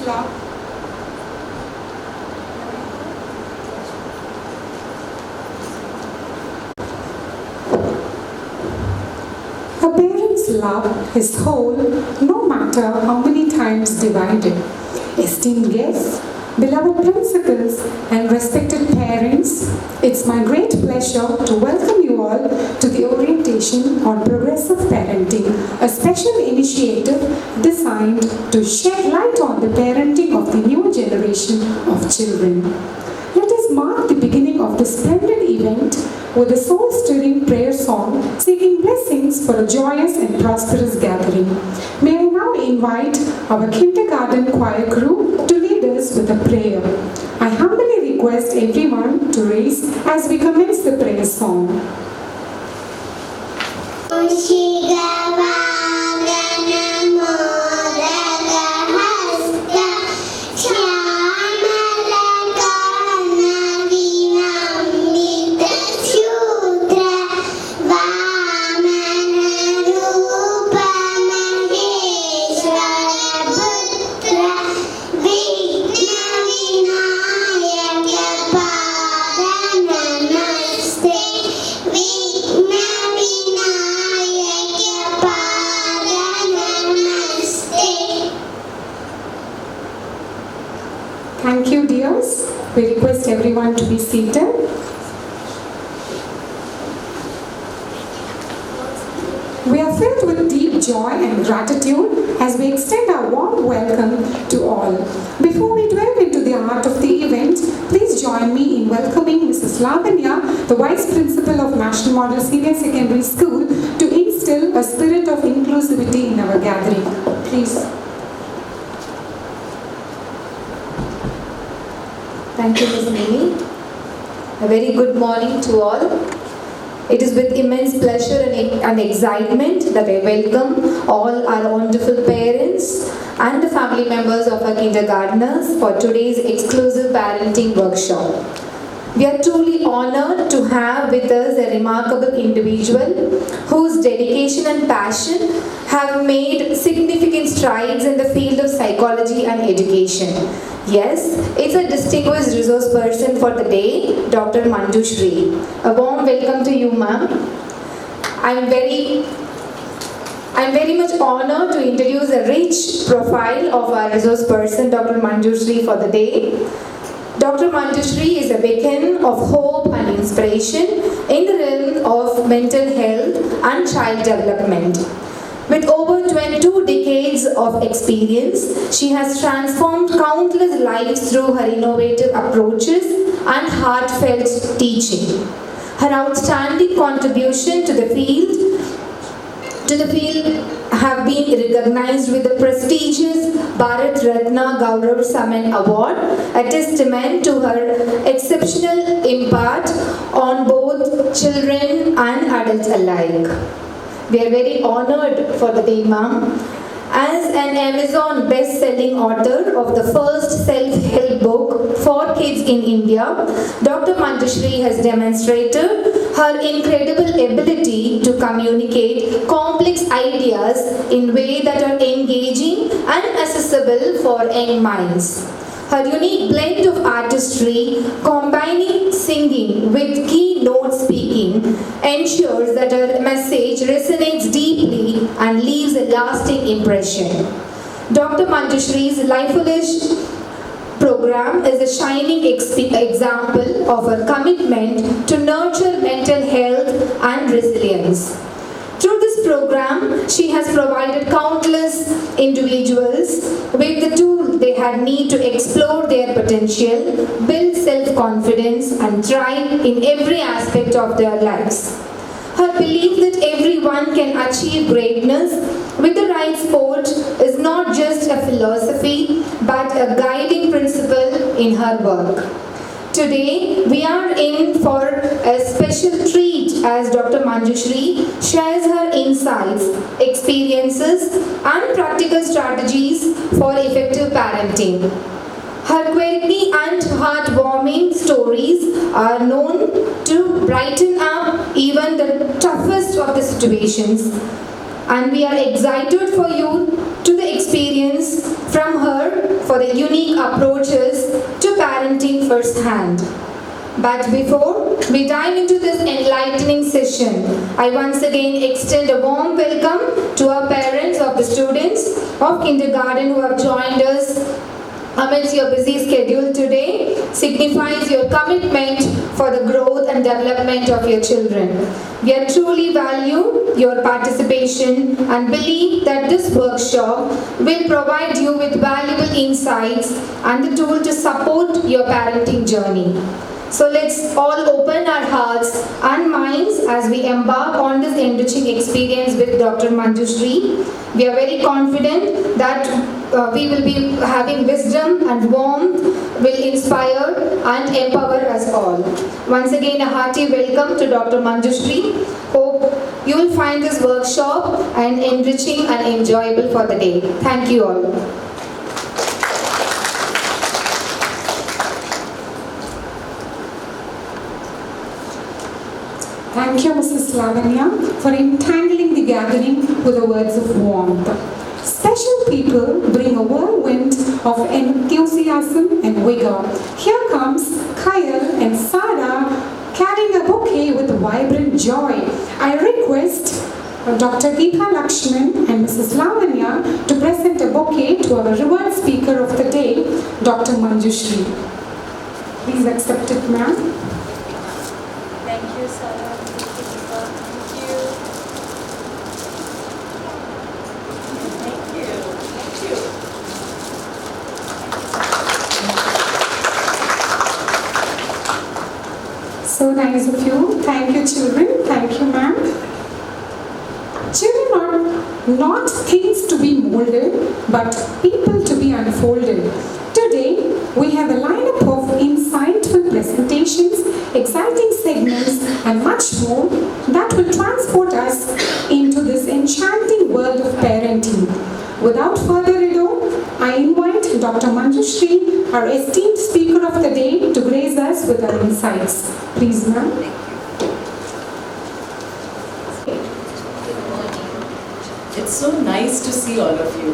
Love. A parent's love is whole, no matter how many times divided. Esteemed guests, beloved principals, and respected parents, it's my great pleasure to welcome you all to the orientation on progressive parenting, a special initiative designed to shed light on the parenting of the new generation of children. Let us mark the beginning of this splendid event with a soul-stirring prayer song seeking blessings for a joyous and prosperous gathering. May I now invite our kindergarten choir crew to lead us with a prayer. I humbly request everyone to rise as we commence the prayer song. Thank you, dears. We request everyone to be seated. We are filled with deep joy and gratitude as we extend our warm welcome to all. Before we delve into the heart of the event, please join me in welcoming Mrs. Lavanya, the Vice Principal of National Model Senior Secondary School, to instill a spirit of inclusivity in our gathering. Please. Thank you, Ms. Mimi. A very good morning to all. It is with immense pleasure and excitement that I welcome all our wonderful parents and the family members of our kindergartners for today's exclusive parenting workshop. We are truly honored to have with us a remarkable individual whose dedication and passion have made significant strides in the field of psychology and education. Yes, it's a distinguished resource person for the day, Dr. Manjushri. A warm welcome to you, ma'am. I'm very much honored to introduce a rich profile of our resource person, Dr. Manjushri, for the day. Dr. Manjushri is a beacon of hope and inspiration in the realm of mental health and child development. With over 22 decades of experience, she has transformed countless lives through her innovative approaches and heartfelt teaching. Her outstanding contribution to the field have been recognized with the prestigious Bharat Ratna Gaurav Saman Award, a testament to her exceptional impact on both children and adults alike. We are very honored for the day, ma'am. As an Amazon best-selling author of the first self-help book for kids in India, Dr. Manjushri has demonstrated her incredible ability to communicate complex ideas in ways that are engaging and accessible for young minds. Her unique blend of artistry, combining singing with keynote speaking, ensures that her message resonates deeply and leaves a lasting impression. Dr. Manjushri's Life-Foolish program is a shining example of her commitment to nurture mental health and resilience. Through this program, she has provided countless individuals with the tools they had need to explore their potential, build self-confidence, and thrive in every aspect of their lives. Her belief that everyone can achieve greatness with the right support is not just a philosophy, but a guiding principle in her work. Today, we are in for a special treat as Dr. Manjushri shares her insights, experiences, and practical strategies for effective parenting. Her quirky and heartwarming stories are known to brighten up even the toughest of the situations. and we are excited for you to the experience from her for the unique approaches to parenting firsthand. But before we dive into this enlightening session, I once again extend a warm welcome to our parents of the students of kindergarten who have joined us amidst your busy schedule today. Signifies your commitment for the growth and development of your children. We truly value your participation and believe that this workshop will provide you with valuable insights and the tool to support your parenting journey. So let's all open our hearts and minds as we embark on this enriching experience with Dr. Manjushri. We are very confident that we will be having wisdom and warmth will inspire and empower us all. Once again, a hearty welcome to Dr. Manjushri. Hope you will find this workshop and enriching and enjoyable for the day. Thank you all. Thank you, Mrs. Lavanya, for entangling the gathering with the words of warmth. Special people bring a whirlwind of enthusiasm and vigor. Here comes Kyle and Sarah carrying a bouquet with vibrant joy. I request Dr. Geeta Lakshman and Mrs. Lavanya to present a bouquet to our revered speaker of the day, Dr. Manjushri. Please accept it, ma'am. Thank you, Sarah. So nice of you. Thank you, children. Thank you, ma'am. Children are not things to be molded, but people to be unfolded. Today, we have a lineup of insightful presentations, exciting segments, and much more that will transport us into this enchanting world of parenting. Without further ado, I invite Dr. Manjushri, our esteemed speaker of the day, to grace us with her insights. Please, ma'am. It's so nice to see all of you.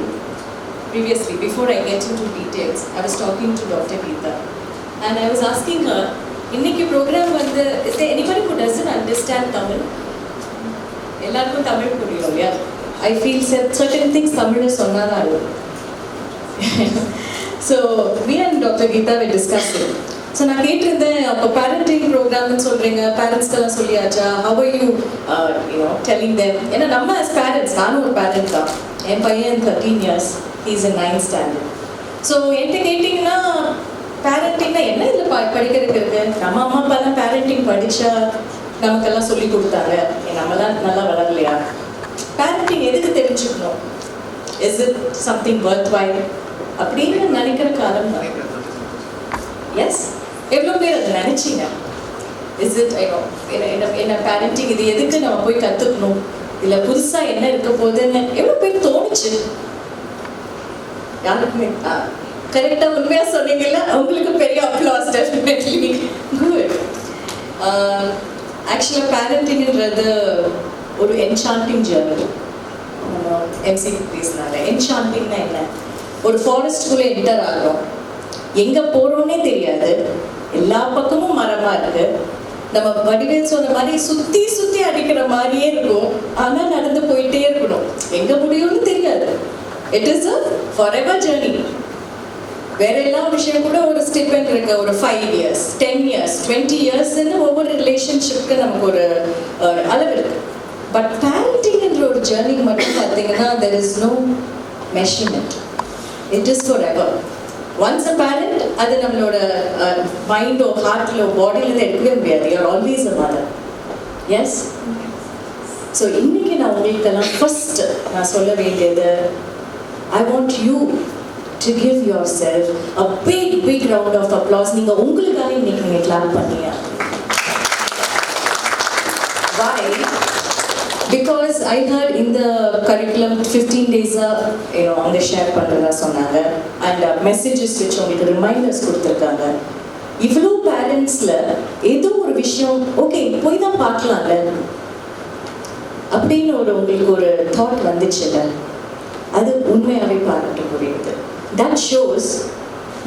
Previously, before I get into details, I was talking to Dr. Geeta and I was asking her, இன்னைக்கு program வந்து, is there anybody who doesn't understand Tamil? எல்லாருக்கும் தமிழ் புரியும் இல்லையா? I feel certain things தமிழ்ல சொன்னாதான் ஆகும். So, me and Dr. Geeta were discussing. So, நான் கேட்டிருந்தேன், அப்போ parenting programனு சொல்றீங்க, parents-கெல்லாம் சொல்லியாச்சா? How are you, telling them? ஏன்னா நம்ம as parents, நானும் ஒரு parent தான். என் பையன் 13 years, he's in 9th standard. So, என்கிட்ட கேட்டிங்கன்னா, parentingனா என்ன இதில் படிக்கிறதுக்கு இருக்கு? நம்ம அம்மா அப்பாலாம் parenting படிச்சா நமக்கெல்லாம் சொல்லி கொடுத்தாங்க. நம்மளாம் நல்லா வளரலையா? Parenting எதுக்கு தெரிஞ்சுக்கணும்? Is it something worthwhile? அப்படின்னு நினைக்கிற காலம் தான். Yes? எவ்வளோ பேர் அதை நினைச்சிங்க? Is it, என்ன parenting இது எதுக்கு நம்ம போய் கற்றுக்கணும்? இல்லை புதுசாக என்ன இருக்க போகுதுன்னு எவ்வளோ பேர் தோணுச்சு? யாருக்குமே கரெக்டாக உண்மையாக சொன்னீங்கல்ல, உங்களுக்கு பெரிய அப்ளாஸ். Definitely good. ஆக்சுவலாக பேரண்டிங்கிறது ஒரு என்சாண்டிங் ஜேர்னி. எம்சி பேசினாங்க, என்சாண்டிங்னா என்ன? ஒரு ஃபாரஸ்ட்குள்ளே என்டர் ஆகிறோம், எங்கே போகிறோன்னே தெரியாது, எல்லா பக்கமும் மரமாக இருக்குது. நம்ம வடிவேல் சொன்ன மாதிரி சுற்றி சுற்றி அடிக்கிற மாதிரியே இருக்கும், ஆனால் நடந்து போயிட்டே இருக்கணும், எங்கே முடியும்னு தெரியாது. It is a forever journey. வேற எல்லா விஷயம் கூட ஒரு ஸ்டெப் இருக்கு, ஒரு 5 years, 10 years, 20 yearsன்னு ஒவ்வொரு ரிலேஷன்ஷிப்க்கு நமக்கு ஒரு அளவு இருக்கு. பட் பேரண்டிங்ன்ற ஒரு ஜேர்னிக்கு மட்டும் பார்த்தீங்கன்னா there is no measurement. It is forever. Once a parent, அது நம்மளோட மைண்டோ ஹார்ட்லோ பாடியிலேருந்து எடுக்கவே முடியாது. You are always a mother. Yes? So இன்னைக்கு நான் உங்களுக்கெல்லாம் ஃபர்ஸ்ட் நான் சொல்ல வேண்டியது, I want you to give yourself a big round of applause. நீங்கள் உங்களுக்காக இன்னைக்கு நீங்கள் கிளாப் பண்ணீங்க. Why? Because I heard in the curriculum 15 days அவங்க ஷேர் பண்ணுறதா சொன்னாங்க, அண்ட் மெசேஜஸ் வச்சு உங்களுக்கு ரிமைண்டர்ஸ் கொடுத்துருக்காங்க. இவ்வளோ பேரண்ட்ஸில் ஏதோ ஒரு விஷயம் ஓகே போய் தான் பார்க்கலாம்ல, அப்படின்னு உங்களுக்கு ஒரு தாட் வந்துச்சுல்ல, அது உண்மையாகவே பாராட்டக்கூடியது. தட் ஷோஸ்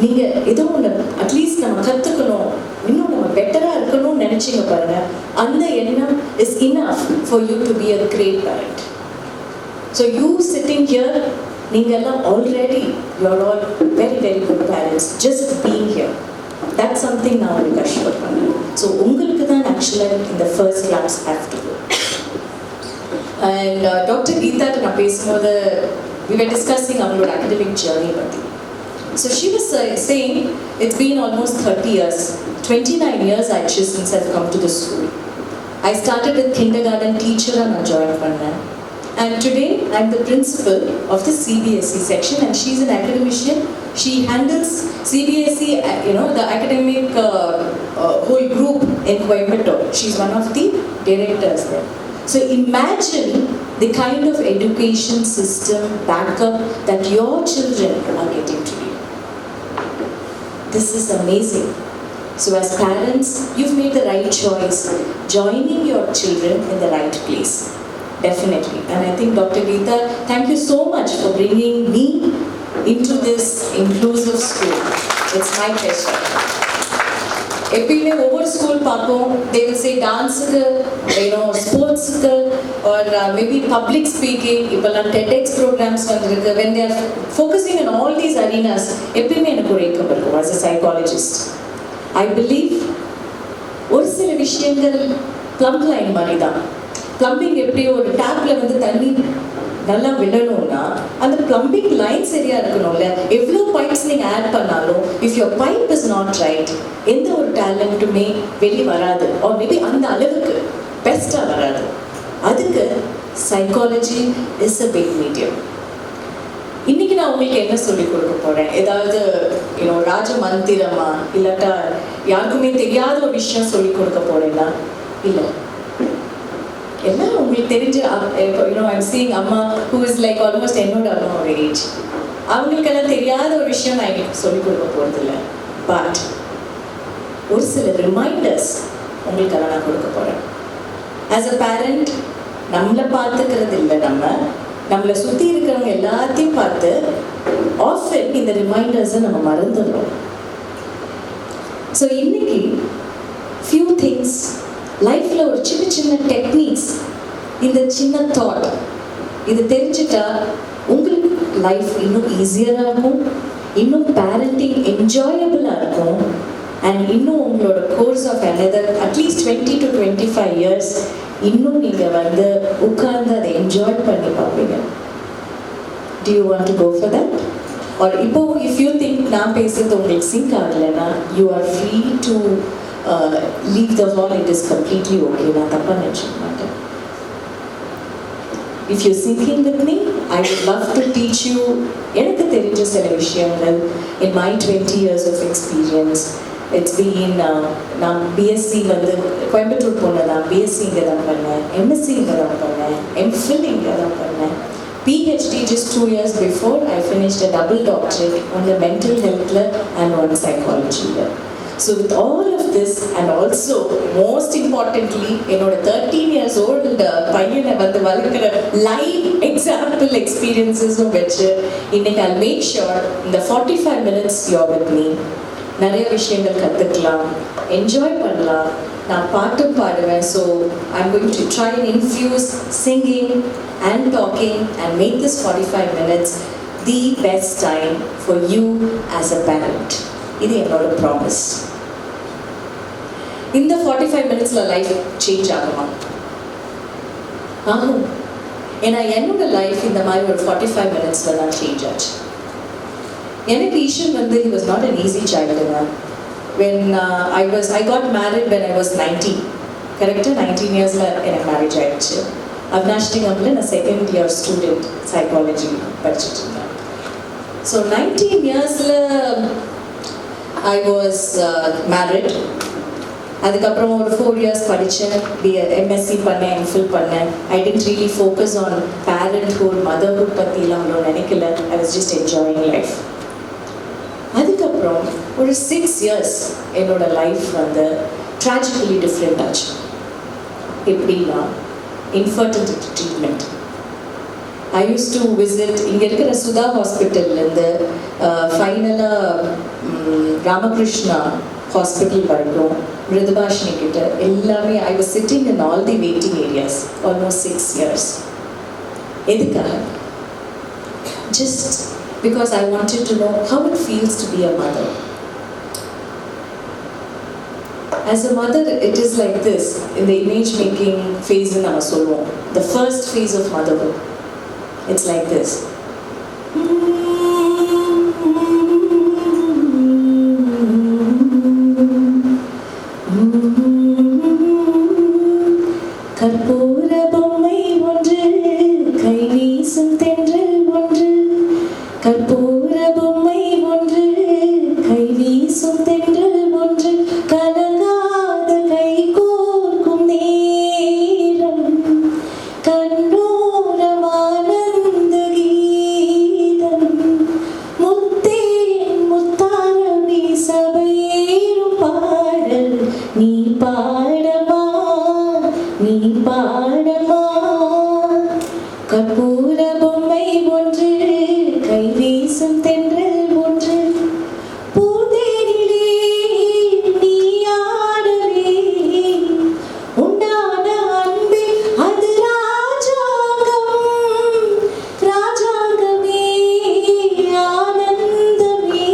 நீங்கள் ஏதோ ஒன்று அட்லீஸ்ட் நம்ம கற்றுக்கணும், இன்னும் நம்ம பெட்டராக இருக்கணும்னு நினச்சிங்க பாருங்க, அந்த எண்ணம் is enough for you to be a great parent. So you sitting here, நீங்கள் எல்லாம் already you're all very very good parents just being here. That's something நான் உங்களுக்கு அஷ்யூர் பண்ணேன். ஸோ உங்களுக்கு தான் ஆக்சுவலாக இந்த first class have to go. And doctor கீதாட்ட நான் பேசும்போது we were discussing our academic journey பற்றி. So she was saying it's been almost 30 years, 29 years actually since I've come to the school. I started with kindergarten teacher and I joined பண்ணேன். And today I'm the principal of the CBSE section and she's an academician. She handles CBSE, the academic whole group in Coimbatore. She's one of the directors there. So imagine the kind of education system backup that your children are getting today. This is amazing. So as parents, you've made the right choice, joining your children in the right place. Definitely. And I think Dr. Geeta, thank you so much for bringing me into this inclusive school. It's my pleasure. எப்பயுமே ஒவ்வொரு school பார்ப்போம், they will say டான்ஸுக்கு, ஸ்போர்ட்ஸுக்கு, or maybe public speaking, இப்போல்லாம் TEDx programs வந்துருக்கு. When they are focusing on all these arenas, எப்பயுமே எனக்கு ஒரு ஏக்கம் இருக்கும் as a psychologist. I believe ஒரு சில விஷயங்கள் plumb line மாதிரி தான். பிளம்பிங் எப்படி ஒரு டேப்ல வந்து தண்ணி நல்லா விடணும்னா அந்த பிளம்பிங் லைன் சரியா இருக்கணும்ல. எவ்வளோ பைப்ஸ் நீங்கள் ஆட் பண்ணாலும் if your pipe is not right, எந்த ஒரு டேலண்ட்டுமே வெளியே வராது, ஆர் மேபி அந்த அளவுக்கு பெஸ்ட்டாக வராது. அதுக்கு psychology is a big medium. இன்னைக்கு நான் உங்களுக்கு என்ன சொல்லிக் கொடுக்க போறேன்? ஏதாவது ராஜ மந்திரமா, இல்லாட்டா யாருக்குமே தெரியாத ஒரு விஷயம் சொல்லிக் கொடுக்க போறேன்னா இல்லை. எல்லாம் உங்களுக்கு தெரிஞ்ச I'm seeing அம்மா who is like almost என்னோட அம்மா ஒரு ஏஜ். அவங்களுக்கெல்லாம் தெரியாத ஒரு விஷயம் நான் எங்களுக்கு சொல்லிக் கொடுக்க போகிறதில்ல. பட் ஒரு சில ரிமைண்டர்ஸ் உங்களுக்கெல்லாம் நான் கொடுக்க போகிறேன். ஆஸ் அ பேரண்ட் நம்மளை பார்த்துக்கிறது இல்லை, நம்மளை சுற்றி இருக்கிறவங்க எல்லாத்தையும் பார்த்து ஆஃபன் இந்த ரிமைண்டர்ஸை நம்ம மறந்துடுறோம். ஸோ இன்னைக்கு ஃபியூ திங்ஸ் லைஃப்பில் ஒரு சின்ன சின்ன டெக்னிக்ஸ், இந்த சின்ன தாட் இது தெரிஞ்சுட்டா உங்களுக்கு லைஃப் இன்னும் ஈஸியராக இருக்கும், இன்னும் பேரண்டிங் என்ஜாயபிளாக இருக்கும், அண்ட் இன்னும் உங்களோட course of another at least 20 to 25 years இன்னும் நீங்கள் வந்து உட்கார்ந்து அதை என்ஜாய் பண்ணி பார்ப்பீங்க. Do you want to go for that? Or இப்போ if you think நான் பேசுறது உங்களுக்கு சிங்க் ஆகலைன்னா you are free to leave the hall. It is completely okay. நான் தப்பா நினைச்சுக்க மாட்டேன். If you're sinking with me, I would love to teach you எனக்கு தெரிஞ்ச சில விஷயங்கள் in my 20 years of experience. It's been நான் பிஎஸ்சி வந்து கோயம்புத்தூர் போனதான், பிஎஸ்சி இங்கே தான் பண்ணேன், எம்எஸ்சி இங்கே தான் பண்ணேன், எம்ஃபில் இங்கே தான் பண்ணேன், PhD just 2 years before I finished a double doctorate on the mental health and on psychology. So with all of this and also most importantly என்னோட 13 years old பையனை வந்து வளர்க்குற லைவ் எக்ஸாம்பிள் எக்ஸ்பீரியன்ஸஸும் வச்சு இன்னைக்கு I'll make sure இந்த 45 minutes you're with me நிறைய விஷயங்கள் கற்றுக்கலாம், என்ஜாய் பண்ணலாம். நான் பாட்டும் பாடுவேன். So I'm going to try and infuse singing and talking and make this 45 minutes the best time for you as a parent. இது என்னோட ப்ராமிஸ். இந்த 45 மினிட்ஸ்ல லைஃப் சேஞ்ச் ஆகுமா? ஆகும். ஏன்னா என்னோட லைஃப் இந்த மாதிரி ஒரு 45 மினிட்ஸ்ல தான் சேஞ்ச் ஆச்சு. எனக்கு ஈஷன் வந்து he was not an easy child. When I got married when I was 19. கரெக்டாக 19 இயர்ஸ்ல எனக்கு மேரேஜ் ஆயிடுச்சு. அவினாஷ்டிகம்ல நான் செகண்ட் இயர் ஸ்டூடெண்ட் சைக்காலஜி படிச்சுட்டு இருந்தேன். ஸோ 19 இயர்ஸ்ல I was married. அதுக்கப்புறம் ஒரு 4 years படித்தேன், எம்எஸ்சி பண்ணேன், எம்ஃபில் பண்ணேன். I didn't really focus on parenthood, motherhood பற்றிலாம் அவ்வளோ நினைக்கல. I was just enjoying life. அதுக்கப்புறம் ஒரு 6 years என்னோட லைஃப் வந்து ட்ராஜிக்கலி டிஃப்ரெண்ட் ஆச்சு. எப்படின்னா infertility treatment. I used to visit இங்க இருக்கிற சுதா ஹாஸ்பிட்டல்ல இருந்து ஃபைனலாக ராமகிருஷ்ணா ஹாஸ்பிட்டல் வரைக்கும் மிருதுபாஷினி கிட்ட எல்லாமே I was sitting in all the waiting areas almost 6 years. எதுக்காக? Just because I wanted to know how it feels to be a mother. As a mother, it is like this in the image making phase in our soul. The first phase of motherhood. It's like this. கற்பூர பொம்மை ஒன்று கை வீசும் தென்றல் ஒன்று கற்பூர பொம்மை ஒன்று கை வீசும் தென்றல் ஒன்று கலங்காத கை கோர்க்கும் நேரம் கண்ணோரமானந்த கீதம் முத்தே முத்தாரமே சபையேறும் பாடல் நீ பாடமா நீ பாடமா கற்பூர பொம்மை ஒன்று கை வீசும் தென்றல் ஒன்று பூந்தேனிலே நீ ஆடவே உண்டான அன்பே அது ராஜாங்கம் ராஜாங்கமே ஆனந்தமே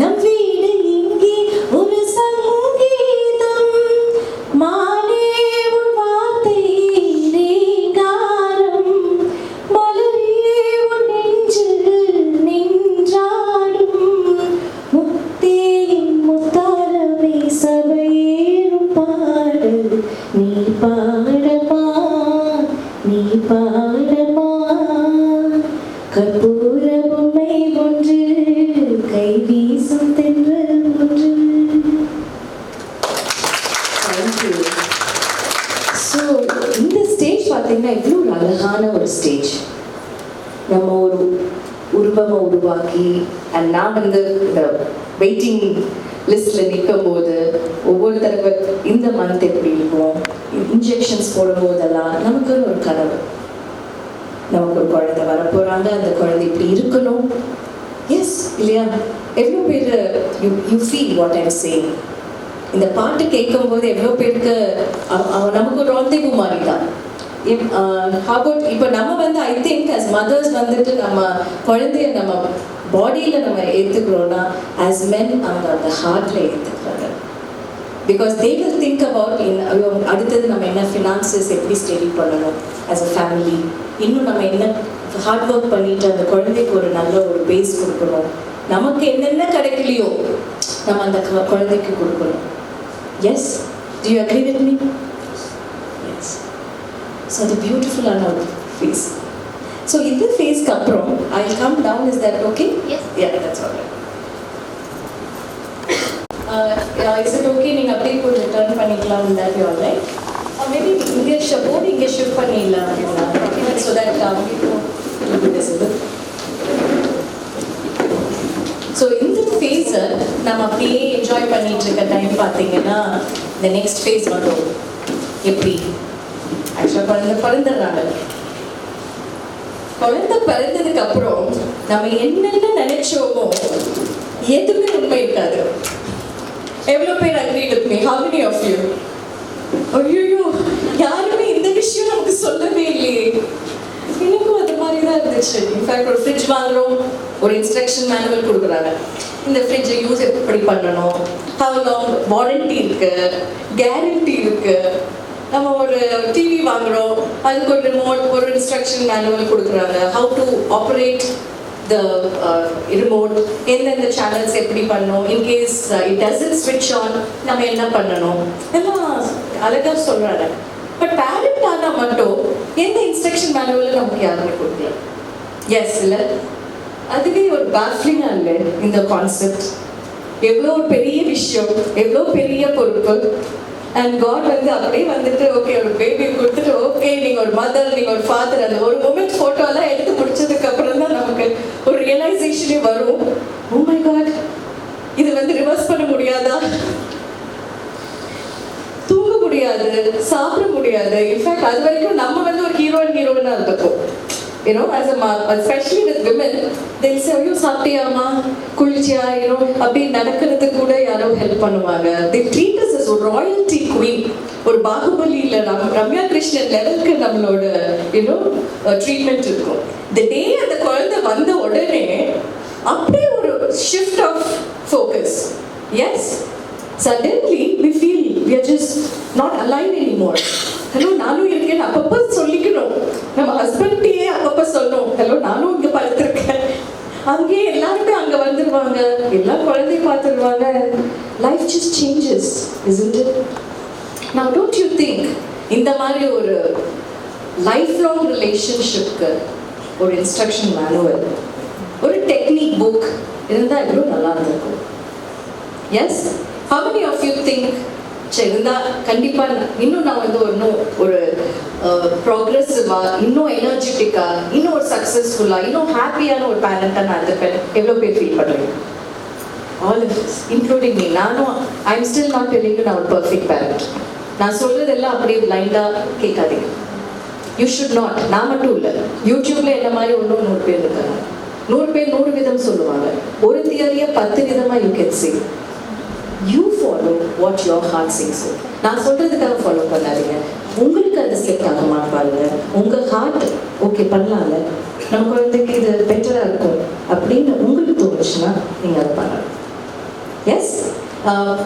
நம் வீடு இங்கே ஒரு சங்கீதம் மாலே உன் வார்த்தை ரீங்காரம் மலரே உன் நெஞ்சில் நின்றாடும் முத்தே முத்தாரமே சபையேறும் பாடல் நீ பாடமா நீ பாடமா கற்பூர பொம்மை ஒன்று கை வீசும் தென்றல் ஒன்று. Thank you. ஸோ இந்த ஸ்டேஜ் பார்த்தீங்கன்னா இவ்வளோ ஒரு அழகான ஒரு ஸ்டேஜ். நம்ம ஒரு உருவமை உருவாக்கி அண்ட் நான் வந்து இந்த வெயிட்டிங் லிஸ்ட்டில் நிற்கும் போது ஒவ்வொரு தடவை இந்த மந்த் எப்படி இருக்கும் இன்ஜெக்ஷன்ஸ் போடும்போதெல்லாம் நமக்கு ஒரு கனவு. நமக்கு ஒரு குழந்தை வரப்போகிறாங்க, அந்த குழந்தை இப்படி இருக்கணும். எஸ் இல்லையா? எவ்வளோ பேர் you feel what I'm saying. இந்த பாட்டு கேட்கும்போது எவ்வளோ பேருக்கு நமக்கு ஒரு குழந்தைக்கு மாதிரி தான். இப்போ நம்ம வந்து ஐ திங்க் அஸ் மதர்ஸ் வந்துட்டு நம்ம குழந்தைய நம்ம பாடியில் நம்ம ஏற்றுக்கிறோன்னா ஆஸ் மென் அவங்க அந்த ஹார்ட்டில் ஏற்றுக்கிறாங்க. Because they will think about அடுத்தது நம்ம என்ன ஃபினான்சஸ் எப்படி ஸ்டடி பண்ணணும் ஆஸ் அ ஃபேமிலி, இன்னும் நம்ம என்ன ஹார்ட் ஒர்க் பண்ணிட்டு அந்த குழந்தைக்கு ஒரு நல்ல ஒரு பேஸ் கொடுக்கணும், நமக்கு என்னென்ன கிடைக்கலையோ நம்ம அந்த குழந்தைக்கு கொடுக்கணும். Yes, do you agree with me? Yes. So the beautiful and our face. So in the face kaprom, I'll come down. Is that okay? Yes. Yeah, that's all right. Is it okay? நீங்க அப்படியே கூட return பண்ணிக்கலாம். Will that be all right? Or maybe இங்க board இங்க shift பண்ணிடலாம் அப்படின்னா, so that people will be visible. So இந்த ஃபேஸை நம்ம அப்படியே என்ஜாய் பண்ணிட்டு இருக்க டைம் பார்த்தீங்கன்னா இந்த நெக்ஸ்ட் ஃபேஸ் வரும். எப்படி ஆக்சுவலாக பிறந்துடுறாங்க. குழந்தை பிறந்ததுக்கு அப்புறம் நம்ம என்னென்ன நினைச்சோமோ எதுவுமே உண்மை இருக்காது. எவ்வளோ பேர் agree with me? How many of you? ஐயோ, யாருமே இந்த விஷயம் நமக்கு சொல்லவே இல்லையே. எனக்கும் அது மாதிரி தான் இருந்துச்சு. இன்ஃபேக்ட் ஒரு ஃப்ரிட்ஜ் வாங்குறோம், ஒரு இன்ஸ்ட்ரக்ஷன் மேனுவல் கொடுக்குறாங்க. இந்த ஃப்ரிட்ஜை யூஸ் எப்படி பண்ணணும், ஹவ் லாங் வாரண்டி இருக்கு, கேரண்டி இருக்கு. நம்ம ஒரு டிவி வாங்குறோம், அதுக்கு ஒரு ரிமோட், ஒரு இன்ஸ்ட்ரக்ஷன் மேனுவல் கொடுக்குறாங்க. How to operate the remote, எந்தெந்த சேனல்ஸ் எப்படி பண்ணணும், இன்கேஸ் இட் டசன்ட் ஸ்விட்ச் ஆன் நம்ம என்ன பண்ணணும், எல்லாம் அழகாக சொல்கிறாங்க. பட் பேரண்ட் ஆனால் மட்டும் எந்த இன்ஸ்ட்ரக்ஷன் மேனுவலும் நமக்கு யாருமே கொடுக்கல. எஸ் இல்லை? அதுவே ஒரு பேஃப்லிங்காக இல்லை இந்த கான்செப்ட். எவ்வளோ ஒரு பெரிய விஷயம், எவ்வளோ பெரிய பொறுப்பு. அண்ட் காட் வந்து அப்படியே வந்துட்டு ஓகே ஒரு பேபி கொடுத்துட்டு ஓகே நீங்கள் ஒரு மதர், நீங்கள் ஒரு ஃபாதர், அந்த ஒரு மொமெண்ட் ஃபோட்டோலாம் எடுத்து முடிச்சதுக்கு அப்புறம் தான் நமக்கு ஒரு ரியலைசேஷனே வரும். ஓ மை காட், இது வந்து ரிவர்ஸ் பண்ண முடியாதா? தூங்க முடியாது. முடியாது, சாப்பிட முடியாது. இன்ஃபேக்ட் அது வரைக்கும் நம்ம வந்து ஒரு ஹீரோயினா இருந்திருக்கோம். As a mom, especially with women, they'll say, "ஐயோ சாப்பிட்டியாமா, குளிச்சியா?" அப்படி நடக்கிறதுக்கு கூட யாரோ ஹெல்ப் பண்ணுவாங்க. They treat us as a royalty queen. ஒரு பாகுபலியில ரம்யா கிருஷ்ணன் லெவலுக்கு நம்மளோட ட்ரீட்மெண்ட் இருக்கும். The day அந்த குழந்தை வந்த உடனே அப்படியே ஒரு shift of focus. Yes, suddenly we feel we are just not alive anymore. Hello நானும் இருக்கேன் அப்பப்போ சொல்லிக்கணும். நம்ம ஹஸ்பண்டையே அப்பப்போ சொல்லணும், ஹலோ நானும் இங்கே படுத்திருக்கேன். அங்கேயே எல்லாருமே அங்கே வந்துடுவாங்க, எல்லா குழந்தையும் பார்த்துடுவாங்க. Life just changes, isn't it? Now don't you think இந்த மாதிரி ஒரு லைஃப் லாங் ரிலேஷன்ஷிப்க்கு ஒரு இன்ஸ்ட்ரக்ஷன் மேனுவல், ஒரு டெக்னிக் புக் இருந்தால் எவ்வளோ நல்லா இருந்திருக்கும்? Yes, how many of you think இருந்தால் கண்டிப்பாக இன்னும் நான் வந்து ஒரு ப்ராக்ரெசிவாக, இன்னும் எனர்ஜெட்டிக்காக, இன்னும் ஒரு சக்ஸஸ்ஃபுல்லாக, இன்னும் ஹாப்பியான ஒரு பேரண்ட்டாக நான் இருப்பேன்? எவ்வளோ பேர் ஃபீல் பண்ணுறீங்க? All of this including me. நானும் I am still not telling you நான் ஒரு பர்ஃபெக்ட் பேரண்ட். நான் சொல்கிறதெல்லாம் அப்படியே பிளைண்டாக கேட்காதீங்க. You should not. நான் மட்டும் இல்லை, யூடியூப்பில் என்ன மாதிரி 100 பேர் இருக்காங்க. 100 பேர் 100 விதம் சொல்லுவாங்க. ஒரு தியரியை 10 விதமாக you can say. You follow what your heart sings. நான் சொல்றதுக்காக ஃபாலோ பண்ணாதீங்க. உங்களுக்கு அது செட் ஆகுமா பாருங்க. உங்க ஹார்ட் ஓகே பண்ணலாம்ல, நம்ம குழந்தைக்கு இது பெட்டரா இருக்கும் அப்படின்னு உங்களுக்கு தோணுச்சுன்னா நீங்க அதை பண்ணலாம். Yes,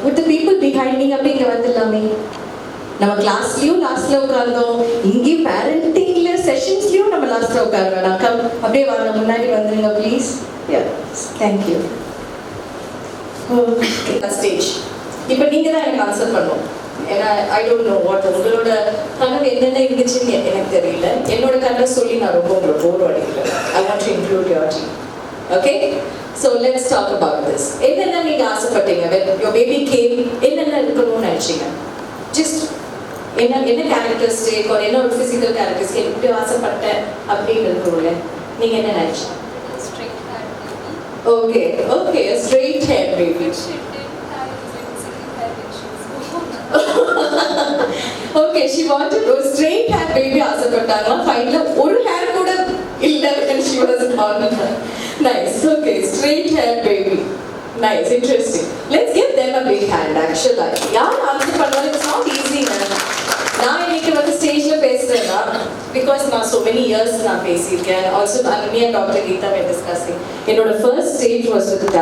with the people behind me அப்படி இங்கே வந்துடலாமே. நம்ம கிளாஸ்லயும் லாஸ்ட்ல உட்கார்ந்தோம், இங்கேயும் பேரண்டிங்ல செஷன்ஸ்லயும் நம்ம லாஸ்ட்ல உட்கார வேணாம். அப்படியே வாங்க, முன்னாடி வந்துருங்க ப்ளீஸ். தேங்க்யூ. ஸ்டேஜ் இப்போ நீங்கள் தான் எனக்கு ஆன்சர் பண்ணணும். ஏன்னா ஐ டோன்ட் நோ வாட் உங்களோட கனவு என்னென்ன இருந்துச்சுன்னு எனக்கு தெரியல. என்னோட கனவை சொல்லி நான் ரொம்ப உங்களை போர் அடிக்கிறேன். I want to include your team. Okay, so let's talk about this. என்னென்ன நீங்கள் ஆசைப்பட்டீங்க? யுவர் பேபி கேம் என்னென்ன இருக்கணும்னு நினச்சிங்க? ஜஸ்ட் என்ன கேரக்டரிஸ்டிக் ஒரு என்ன ஒரு ஃபிசிக்கல் கேரக்டரிஸ்டிக் இப்படி ஆசைப்பட்டேன் அப்படின்னு இருக்கணும்ல. நீங்கள் என்ன நினச்சிங்க? Okay, a straight hair baby. Okay, she wanted a straight hair baby ஆசைப்பட்டாங்க. ஃபைனலா ஒரு ஹேர் கூட இல்ல when she was born. Nice. Okay, straight hair baby. Nice, interesting. Let's give them a big hand actually. யார் answer பண்ணாலும் it's not easy man. நான் இன்னைக்கு வந்து ஸ்டேஜ்ல பேசுறேன்னா பிகாஸ் நான் so many years நான் பேசியிருக்கேன். Also me and Dr. Geeta were discussing. என்னோட first stage was with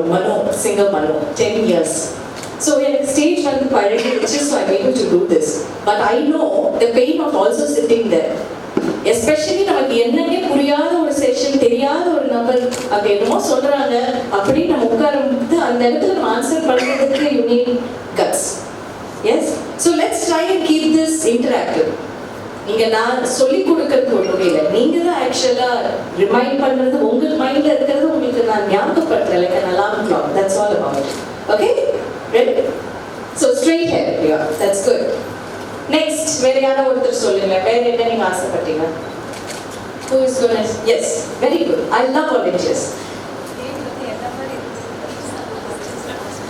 Manu, singer Manu, 10 years. So எனக்கு ஸ்டேஜ் வந்து பழகிடுச்சு, so I'm able to do this. But I know the pain of also sitting there. Especially நமக்கு என்னன்னே புரியாத ஒரு session, தெரியாத ஒரு நபர் அப்படி என்னமோ சொல்றாங்க அப்படின்னு நம்ம உட்கார்ந்து அந்த இடத்துல நம்ம ஆன்சர் பண்ணுறதுக்கு you need guts. Yes, so let's try and keep this interactive. நீங்க நான் சொல்லி கொடுக்கறது ஒன்றுமே இல்லை, நீங்க தான் ஆக்சுவலா ரிமைண்ட் பண்றது. உங்க மைண்ட்ல இருக்கிறது உங்களுக்கு நான் ஞாபகப்படுத்துறேன். like an alarm clock. That's all about it. Okay, ready? So straight hair, yeah, that's good. Next, வேற யாரோ ஒருத்தர் சொல்லுங்க, வேற என்ன நீங்க ஆசைப்பட்டீங்க? Who is going to? Yes, very good. I love volunteers.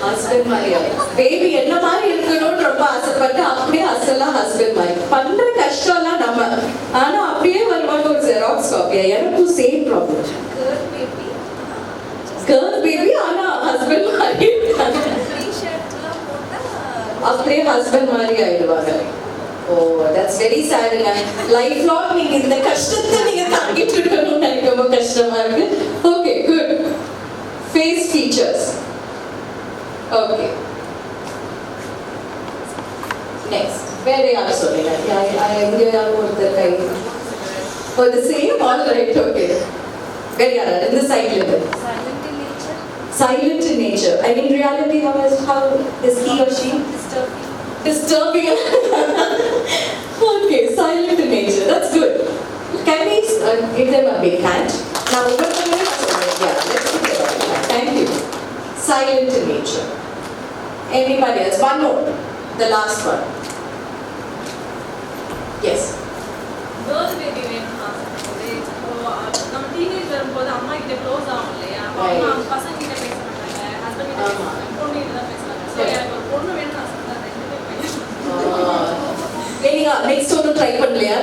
Husband மாதிரியா? பேபி என்ன மாதிரி இருக்கணும்னு ரொம்ப ஆசைப்பட்டு அப்படியே அசலாம் ஹஸ்பண்ட் மாதிரி பண்ற கஷ்டம்லாம் நம்ம. ஆனா அப்படியே வருவாங்க ஒரு ஜெராக்ஸ் காப்பியா. எனக்கும் சேம் ப்ராப்ளம். கேர்ள் பேபி ஆனா ஹஸ்பண்ட் மாதிரி அப்படியே ஹஸ்பண்ட் மாதிரி ஆயிடுவாங்க. ஓ, தட்ஸ் வெரி சேடுங்க. லைஃப் லாங் நீங்க இந்த கஷ்டத்தை நீங்க தாங்கிட்டு இருக்கணும்னு எனக்கு ரொம்ப கஷ்டமா இருக்கு. Okay, good. Face features. Okay. Next. Where are you sorry? I இங்க யாரோ ஒருத்தர் கை. For the same, all right, okay. Where are you? In the side level. Silent in nature. Silent in nature. And in reality, how is he or she? Disturbing. Okay, silent in nature. That's good. Can we give them a big hand? Now, yeah, let's give them a big hand. Thank you. Silent in nature. Anybody else? One more. The last one. Yes. Girl baby வேணுமா? நம்ம teenage வரும்போது அம்மா கிட்ட close ஆகும் இல்லையா? அம்மா பசங்க கிட்ட பேச மாட்டாங்க, ஹஸ்பண்ட் கிட்ட பேச மாட்டாங்க, பொண்ணு கிட்ட தான் பேசுவாங்க. ஸோ எனக்கு ஒரு பொண்ணு வேணும் நான் சொன்னேன். 2 பேர் பையன். நெக்ஸ்ட் ஒன்றும் ட்ரை பண்ணலையா?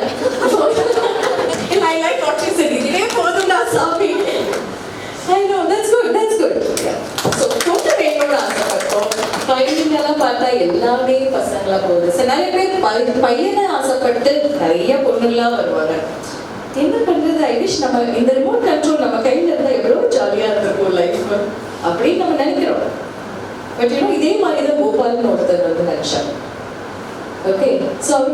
I like what you said. இதே போதும்டா சாமி. I know, that's good. So, total என்னோட ஆசைப்பட்டோம். பையனெல்லாம் பார்த்தா எல்லாமே பசங்களா போகுது. சரி, நிறைய பேர் பையனை ஆசைப்பட்டு நிறைய பொண்ணுங்களாம் வருவாங்க. என்ன பண்றது? ஐ விஷ் நம்ம இந்த ரிமோட் கண்ட்ரோல் நம்ம கையில இருந்தா எவ்வளவு ஜாலியா இருந்திருக்கும் லைஃப் அப்படின்னு நம்ம நினைக்கிறோம். பட் இதே மாதிரி தான் கோபால்னு ஒருத்தர் நினைச்சாங்க. ஓகே, ஸோ அவர்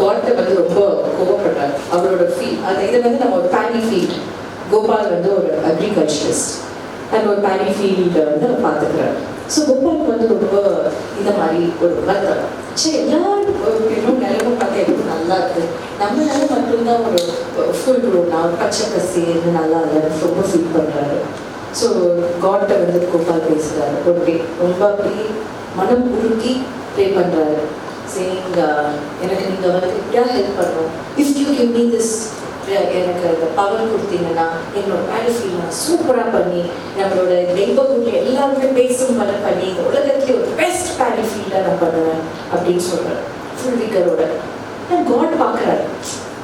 காட்டை ரொம்ப கோவப்படுறாரு. அவரோட ஃபீல் இதை நம்ம ஒரு பேடி ஃபீல்ட், கோபால் ஒரு அக்ரிகல்ச்சரிஸ்ட் அண்ட் ஒரு பேடி ஃபீல்டை அவர் பார்த்துக்கிறாரு. ஸோ கோபாலுக்கு ரொம்ப இந்த மாதிரி ஒரு வருத்தம். சரி, எல்லாரும் நிலமும் பார்த்தா எப்படி நல்லா இருக்கு, நம்ம நிலம் மட்டும்தான் ஒரு ஃபுல் ரோனா பச்சை பசேன்னு நல்லா இல்லைன்னு ரொம்ப ஃபீல் பண்ணுறாரு. ஸோ காட்டை கோபால் பேசுகிறாரு. ஒரு டே ரொம்ப அப்படியே மனம் உருக்கி ப்ரே பண்ணுறாரு. saying எனக்கு நீங்கள் இப்படியா ஹெல்ப் பண்ணணும், if you give me this, எனக்கு அந்த பவர் கொடுத்தீங்கன்னா என்னோட பேடி ஃபீல் நான் சூப்பராக பண்ணி நம்மளோட நெய்பர்ஹுட்ல எல்லாருமே பேசும் வர பண்ணி இந்த உலகத்துலேயே ஒரு பெஸ்ட் பேடி ஃபீல்டாக நான் பண்ணுவேன் அப்படின்னு சொல்கிறார் ஃபுல் விக்கரோட. நான் காட் பார்க்குறாரு.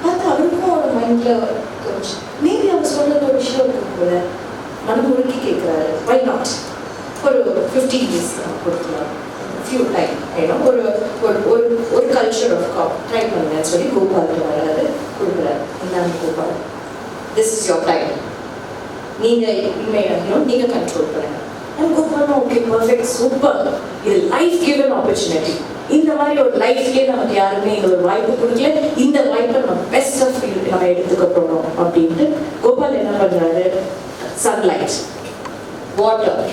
பார்த்து அவருக்கும் ஒரு மைண்டில் கொஞ்சம் மேபி அவர் சொல்கிறது ஒரு விஷயம் இருக்கும் போல மனம் உருக்கி கேட்குறாரு. வை நாட் ஒரு 15 days கொடுக்கலாம், few time, ஒரு கல்ச்சர் ஆஃப் காப் ட்ரை பண்ணுங்கன்னு சொல்லி கோபாலுக்கு வராது கொடுக்குறாரு. இந்தாங்க Gopal, this is your time, நீங்கள் இனிமேல் நீங்கள் கண்ட்ரோல் பண்ணுங்க. And Gopal okay perfect super, இது லைஃப் கிவன் ஆப்பர்ச்சுனிட்டி. இந்த மாதிரி ஒரு லைஃப்லேயே நமக்கு யாருமே இந்த ஒரு வாய்ப்பு கொடுக்கல, இந்த வாய்ப்பை நம்ம பெஸ்ட் ஆஃப் நம்ம எடுத்துக்க போகிறோம் அப்படின்ட்டு கோபால் என்ன பண்ணுறாரு, சன்லைட், வாட்டர்,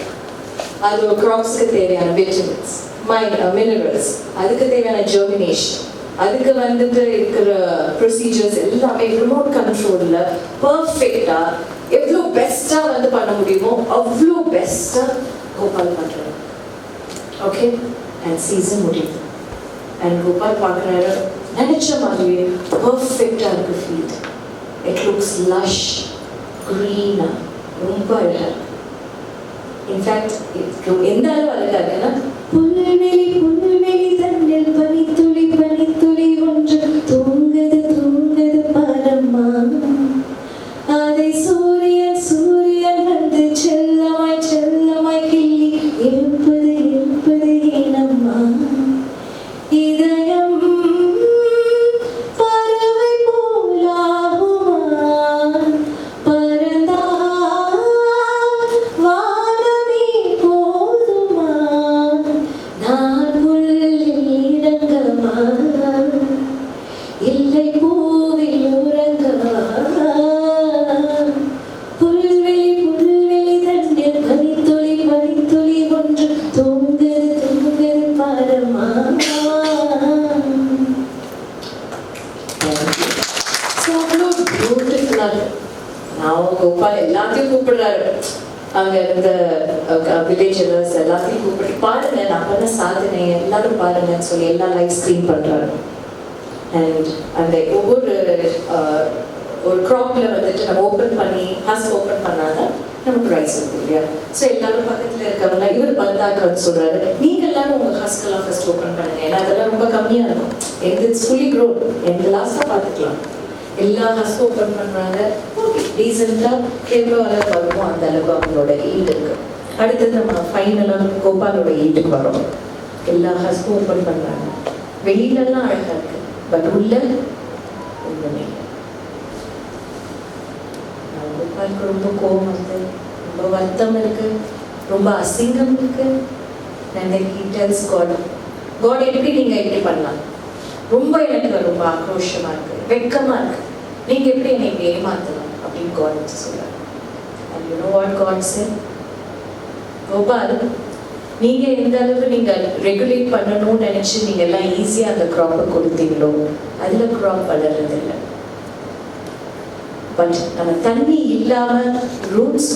அது ஒரு க்ராப்ஸ்க்கு தேவையான விட்டமின்ஸ், மினரல்ஸ், அதுக்கு தேவையான ஜெர்மினேஷன், அதுக்கு இருக்கிற ப்ரொசீஜர்ஸ் எல்லாமே ரிமோட் கண்ட்ரோலில் பர்ஃபெக்டாக எவ்வளோ பெஸ்ட்டாக பண்ண முடியுமோ அவ்வளோ பெஸ்ட்டாக கோபால் பண்ணுறாரு. ஓகே, அண்ட் சீசன் முடியுது. அண்ட் கோபால் பார்க்குறாரு, நினச்ச மாதிரியே பர்ஃபெக்டாக இருக்குது ஃபீல்ட். இட் லுக்ஸ் லஷ், க்ரீனாக, ரொம்ப அழகாக. இன்ஃபேக்ட் எந்த அளவு அழகாக இருக்குன்னா, புல்வெளி புல்வெளி தன்னில் பனித்துளி பனித்துளி ஒன்று தூங்குது தூங்குது பாரம்மா, அதை சூரியன் சூரியன் வந்து செல்லமாய் செல்லமாய் கிள்ளி எழுப்பது எழுப்பது ஏனம்மா, இதயம் பறவை போலாகுமா, பறந்தால் வானமே போதுமா, நான் புல்லில் இறங்கமா, இல்லை பூவில் உறங்கமா, புல்வெளி புல்வெளி தண்ணீர் பனித்துளி பனித்துளி ஒன்று தூங்குது தூங்குது பாரம்மா. கோபால் எல்லாத்தையும் கூப்பிடுறாரு. அங்க இருந்த வில்லேஜர்ஸ் எல்லாத்தையும் கூப்பிட்டு பாருங்க நான் பண்ண சாதனை எல்லாரும் பாருங்கன்னு சொல்லி எல்லா லைவ் ஸ்க்ரீன் பண்றாரு. அண்ட் அந்த ஒவ்வொரு ஒரு க்ராப்ல நம்ம ஓப்பன் பண்ணி ஹஸ்க் ஓப்பன் பண்ணாதான் நமக்கு ரைஸ் இருக்கு இல்லையா. ஸோ எல்லாரும் பக்கத்துல இருக்கவங்க இவர் பந்தாக்கு சொல்றாரு, நீங்க எல்லாரும் உங்க ஹஸ்கெல்லாம் ஃபர்ஸ்ட் ஓப்பன் பண்ணுங்க, ஏன்னா அதெல்லாம் ரொம்ப கம்மியா இருக்கும், எங்க ஃபுல்லி க்ரோன், எங்க லாஸ்டா பார்த்துக்கலாம். எல்லா ஹஸ்க் ஓப்பன் பண்றாங்க. ஓகே, ரீசெண்டா எவ்வளோ அளவு வருமோ அந்த அளவுக்கு அவங்களோட ஈல்டு இருக்கு. அடுத்தது நம்ம ஃபைனலாக கோபாலோட ஈல்டுக்கு வரோம். எல்லா ஹஸ்க்கும் ஓப்பன் பண்றாங்க. வெளியிலலாம் அழகா இருக்கு, பட் உள்ள ஒன்றுமே. கோபாலுக்கு ரொம்ப கோபம் இருக்கு, ரொம்ப வருத்தம் இருக்கு, ரொம்ப அசிங்கம் இருக்கு. And then he tells God, God எப்படி நீங்க எப்படி பண்ணலாம், ரொம்ப எனக்கு ரொம்ப ஆக்ரோஷமா இருக்கு, வெட்கமா இருக்கு, நீங்க எப்படி என்னை ஏமாத்தலாம் அப்படின்னு God சொல்றாரு. And you know what God said? Gopal, நீங்க எந்த அளவு நீங்க ரெகுலேட் பண்ணணும்னு நினைச்சு நீங்க எல்லாம் ஈஸியா அந்த க்ராப்பை கொடுத்தீங்களோ அதுல க்ராப் வளர்றதில்லை. பட் நம்ம தண்ணி இல்லாம ரூட்ஸ்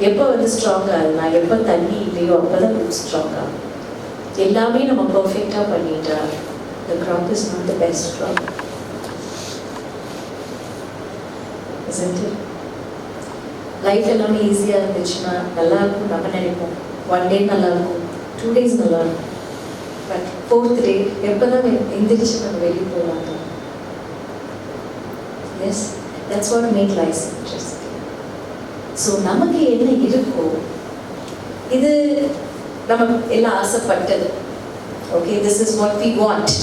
எப்போ ஸ்ட்ராங் ஆகுதுன்னா, எப்போ தண்ணி இல்லையோ அப்பதான் ரூட்ஸ் ஸ்ட்ராங் ஆகும். எல்லாமே நம்ம பர்ஃபெக்டா பண்ணிட்டா the crop is not the best crop, isn't it? Life எல்லாமே ஈஸியா இருந்துச்சுன்னா நல்லா இருக்கும் நம்ம நினைப்போம். 1 day நல்லா இருக்கும், 2 days நல்லா இருக்கும். பட் 4th டே எப்போதான் எந்திரிச்சு நம்ம வெளியே போகலாங்க. Yes, that's what make life interesting. So நமக்கு என்ன இருக்கோ இது நம்ம எல்லாம் ஆசைப்பட்டது. Okay, this is what we want.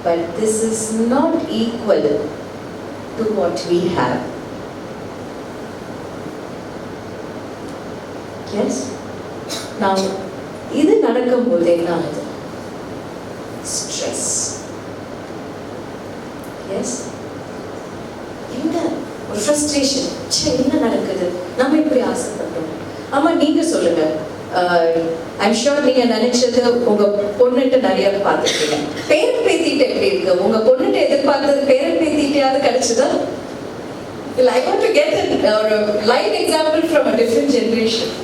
But this is not equal to what we have. Yes? Now, இது நடக்கும்போது என்ன ஆகுது? Stress. Yes? எங்க ஒரு frustration. என்ன நடக்குது? நம்ம இப்படி ஆசைப்பட்டோம். ஆமா, நீங்க சொல்லுங்க. ஐம் ஷூர் நீங்க நினைச்சது உங்க பொண்ணுட்டு நிறைய பார்த்துருக்கீங்க. பேரன் பேத்திட்டு எப்படி இருக்கு? உங்க பொண்ணுட்டு எதிர்பார்த்தது பேரன் பேத்திட்டையாவது கிடைச்சதா? இல்லை, ஐ வாண்ட் டு கெட் ஒரு live example from a different generation.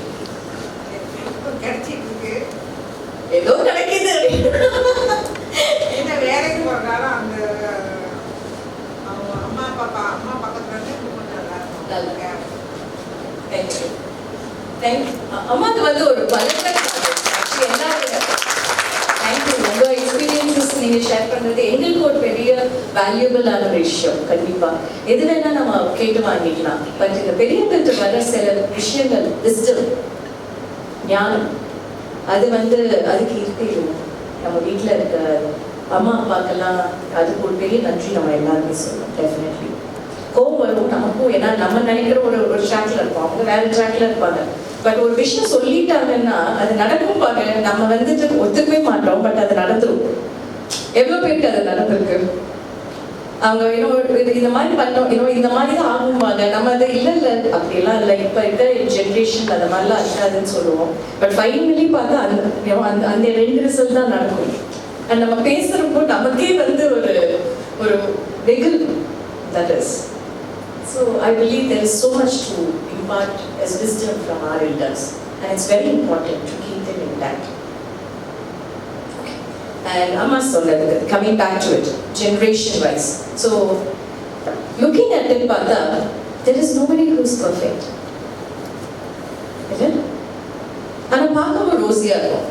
ஏதோ கிடைக்குது. என்ன வேலைக்கு போறதால அந்த அவங்க அம்மா பக்கத்துல இருந்து அம்மாக்கு வந்து ஒரு பலத்தை உங்க எக்ஸ்பீரியன்ஸஸ் நீங்க ஷேர் பண்றது எங்களுக்கு ஒரு பெரிய வேல்யூபிளான ஒரு விஷயம். கண்டிப்பா எது வேணா நம்ம கேட்டு வாங்கிக்கலாம். பட் இந்த பெரியவங்கள்ட்ட வர சில விஷயங்கள், விஸ்டம், ஞானம், அது வந்து அதுக்கு இருக்கே இல்லை. நம்ம வீட்டில் இருக்க அம்மா அப்பாக்கெல்லாம் அதுக்கு ஒரு பெரிய நன்றி நம்ம எல்லாருமே சொல்லணும். டெஃபினெட்லி கோவம் வரும் நமக்கும். ஏன்னா நம்ம நினைக்கிற ஒரு ட்ராக்ல இருப்போம், அவங்க வேற ட்ராக்ல இருப்பாங்க. பட் ஒரு விஷயம் சொல்லிட்டாங்கன்னா அது நடக்கும் பாங்க. நம்ம வந்துட்டு ஒத்துக்கவே மாட்டோம், பட் அது நடந்துடும். எவ்வளோ பேருக்கு அது நடந்திருக்கு? அவங்க இந்த மாதிரி பண்ணோம், இந்த மாதிரி தான் ஆகும்பாங்க. நம்ம அதை இல்லை அப்படிலாம் இல்லை, இப்போ இருக்கிற ஜென்ரேஷன் அந்த மாதிரிலாம் இருக்காதுன்னு சொல்லுவோம். பட் ஃபைனலி பார்த்தா அந்த 2 ரிசல்ட் தான் நடக்கும். அண்ட் நம்ம பேசுகிறப்போ நமக்கே வந்து ஒரு வெகுல் that is. So I believe there is so much to impart as wisdom from our elders, and it's very important to keep them intact. Okay. And Amma சொன்னது, coming back to it, generation wise. So looking at it, Pata, there is nobody who is perfect. Isn't it? ஆனா பார்க்கவும் ரோசியா இருக்கும்.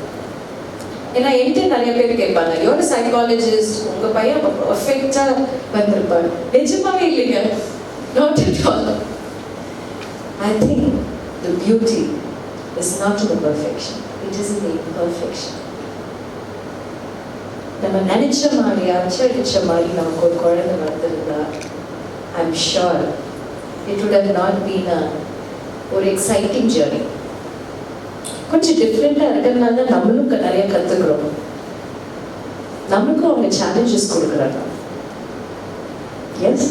ஏன்னா என்கிட்ட நிறைய பேர் கேட்பாங்க, your psychologist, உங்க பையன் பர்ஃபெக்டா வந்திருப்பாரு. நிஜமாவே இல்லைங்க, not at all. I think the beauty is not in the perfection, it is in the imperfection. நம்ம நினைச்ச மாதிரி அச்சடிச்ச மாதிரி நமக்கு ஒரு குழந்தை வந்திருந்தா, I'm sure it would have not been ஒரு எக்ஸைட்டிங் ஜர்னி. கொஞ்சம் டிஃப்ரெண்டாக இருக்கிறதுனால தான் நம்மளும் நிறைய கற்றுக்குறோம். நம்மளுக்கும் அவங்க சேலஞ்சஸ் கொடுக்குறாங்க. எஸ்,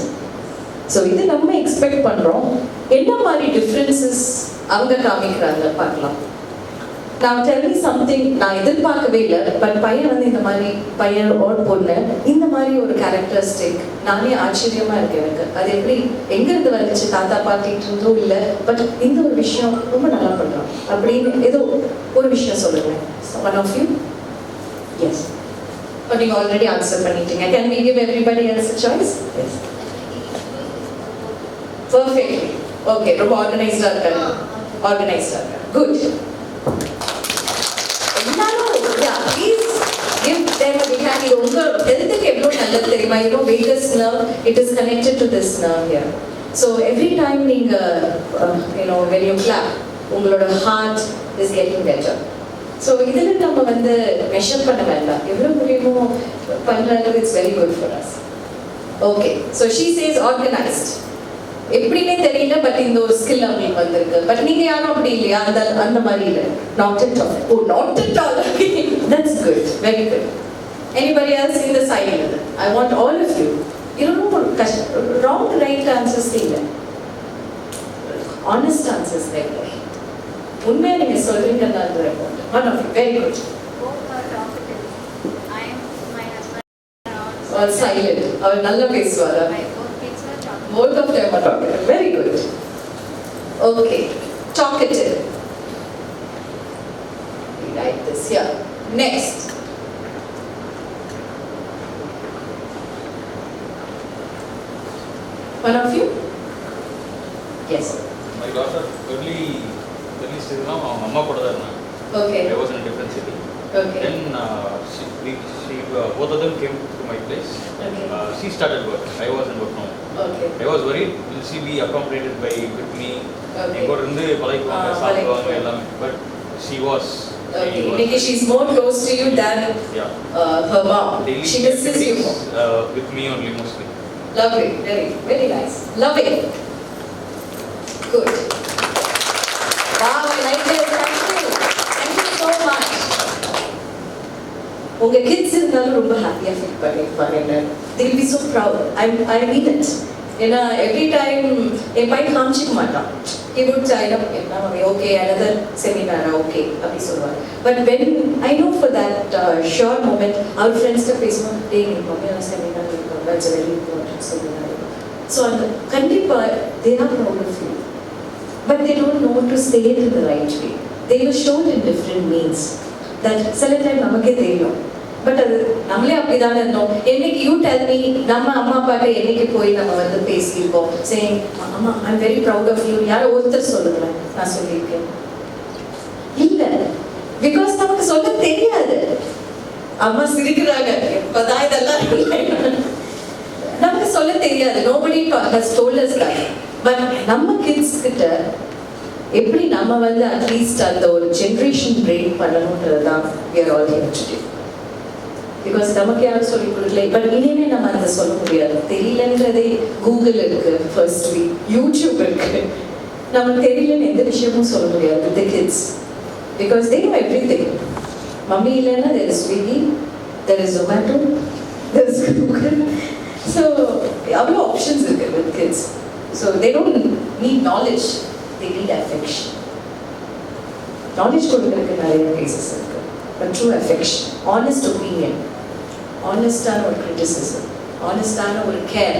ஸோ இது நம்ம எக்ஸ்பெக்ட் பண்ணுறோம். என்ன மாதிரி டிஃப்ரென்சஸ் அவங்க காமிக்கிறாங்க பார்க்கலாம். நான் டெல் மீ சம்திங், நான் எதிர்பார்க்கவே இல்லை. பட் பையன் வந்து இந்த மாதிரி, பையன் ஓட் பொண்ணு இந்த மாதிரி ஒரு கேரக்டரிஸ்டிக் நானே ஆச்சரியமாக இருக்கேன் எனக்கு. அது எப்படி எங்கேருந்து வந்துச்சு? தாத்தா பாட்டிட்டு இருந்தும் இல்லை, பட் இந்த ஒரு விஷயம் ரொம்ப நல்லா பண்ணுறோம் அப்படின்னு ஏதோ ஒரு விஷயம் சொல்லுங்கள். One of you? எஸ், நீங்கள் ஆல்ரெடி ஆன்சர் பண்ணிட்டீங்க. Can we give everybody else choice? Yes, perfectly. Okay, ரொம்ப ஆர்கனைஸ்டாக இருக்காங்க. ஆர்கனைஸ்டாக இருக்காங்க. குட். இது உங்க ஹெல்த்துக்கு எவ்வளோ நல்லது தெரியுமா? Vagus nerve, it is connected to this nerve here. So every time நீங்கள் when you clap, உங்களோட heart is getting better. So இதில் நம்ம வந்து மெஷர் பண்ண வேண்டாம், எவ்வளோ முடியுமோ பண்ணுறது. It's very good for us. Okay, so she says organised. எப்படின்னே தெரியல, பட் இந்த ஒரு ஸ்கில் அவங்களுக்கு வந்திருக்கு. பட் நீங்க யாரும் அப்படி இல்லையா? அந்த மாதிரி இல்லை. Not at all. Oh, not at all. That's good, very good. Anybody else in the side? I want all of you. You don't know wrong, right answers இல்லை, honest answers there. உண்மையாக நீங்க சொல்றீங்கன்னு important. One of you, very good. All silent. அவர் நல்லா பேசுவாரா? Both of them are talkative. Very good. Okay. Talkative. We write this here. Next. One of you? Yes. My daughter early stage அவங்க அம்மா கூட தான் இருந்தாங்க. Okay. I was in a different city. Okay. Then both of them came to my place. Okay. She started work. I was in work now. Okay. I was worried, will she be accommodated by with me? Okay. எங்கூட இருந்து பழகுவாங்க, சாப்பிடுவாங்க எல்லாமே. But she was. Okay. Nikki, she's more close to you than Yeah. her mom. Daily She misses you activities, more. with me only mostly. Lovely. Very, very nice. Love it. Good. Wow, I like this. Thank you. Thank you so much. உங்க kids இருந்தாலும் ரொம்ப ஹாப்பியா feel பண்ணிருப்பாங்க. They will be so proud. I mean it. ஏன்னா every time என் பையன் காமிச்சிக்க மாட்டான். He would say, okay, another seminar, okay, அப்படி சொல்லுவார். But when I know for that short moment, our friends are பேசுவோம், டேய் நீ மம்மியோட செமினார் இருக்கும், that's a very important seminar. So அந்த கண்டிப்பா they are proud of you. But they don't know to say it in the right way. They will show it in different means. That சில time நமக்கே தெரியும். But அது நம்மளே அப்படிதானே இருந்தோம். என்னைக்கு யூ டெல் மீ நம்ம அம்மா அப்பாட்ட என்னைக்கு போய் நம்ம வந்து பேசியிருக்கோம், சேயிங் அம்மா I am very proud of you, யாரோ ஒருத்தர் சொல்லுங்களேன் நான் சொல்லியிருக்கேன். இல்லை, பிகாஸ் நமக்கு சொல்ல தெரியாது. அம்மா சிரிக்கிறாங்க, எப்பதான் இதெல்லாம் நமக்கு சொல்ல தெரியாது. nobody has told us that. But நம்ம கிட்ஸ் கிட்ட எப்படி நம்ம வந்து அட்லீஸ்ட் அந்த ஒரு ஜென்ரேஷன் பிரேக் பண்ணணுன்றது தான் we are all here today. Because நமக்கு யாரும் சொல்லிக் கொடுக்கல. பட் இனிமே நம்ம அதை சொல்ல முடியாது. தெரியலன்றதே கூகுள் இருக்கு, ஃபர்ஸ்ட் வீக் யூடியூப் இருக்கு. நமக்கு தெரியலன்னு எந்த விஷயமும் சொல்ல முடியாது with the kids. Because they know everything. Mummy இல்லைன்னா there is Swiggy, there is Zomato, there is Google. So அவ்வளோ ஆப்ஷன்ஸ் இருக்கு with kids. So they don't need knowledge, they need affection. Knowledge கொடுக்கறதுக்கு நிறைய கேசஸ் இருக்கு. But true affection, honest opinion, ஆனஸ்டான ஒரு criticism, ஆனஸ்டான ஒரு care.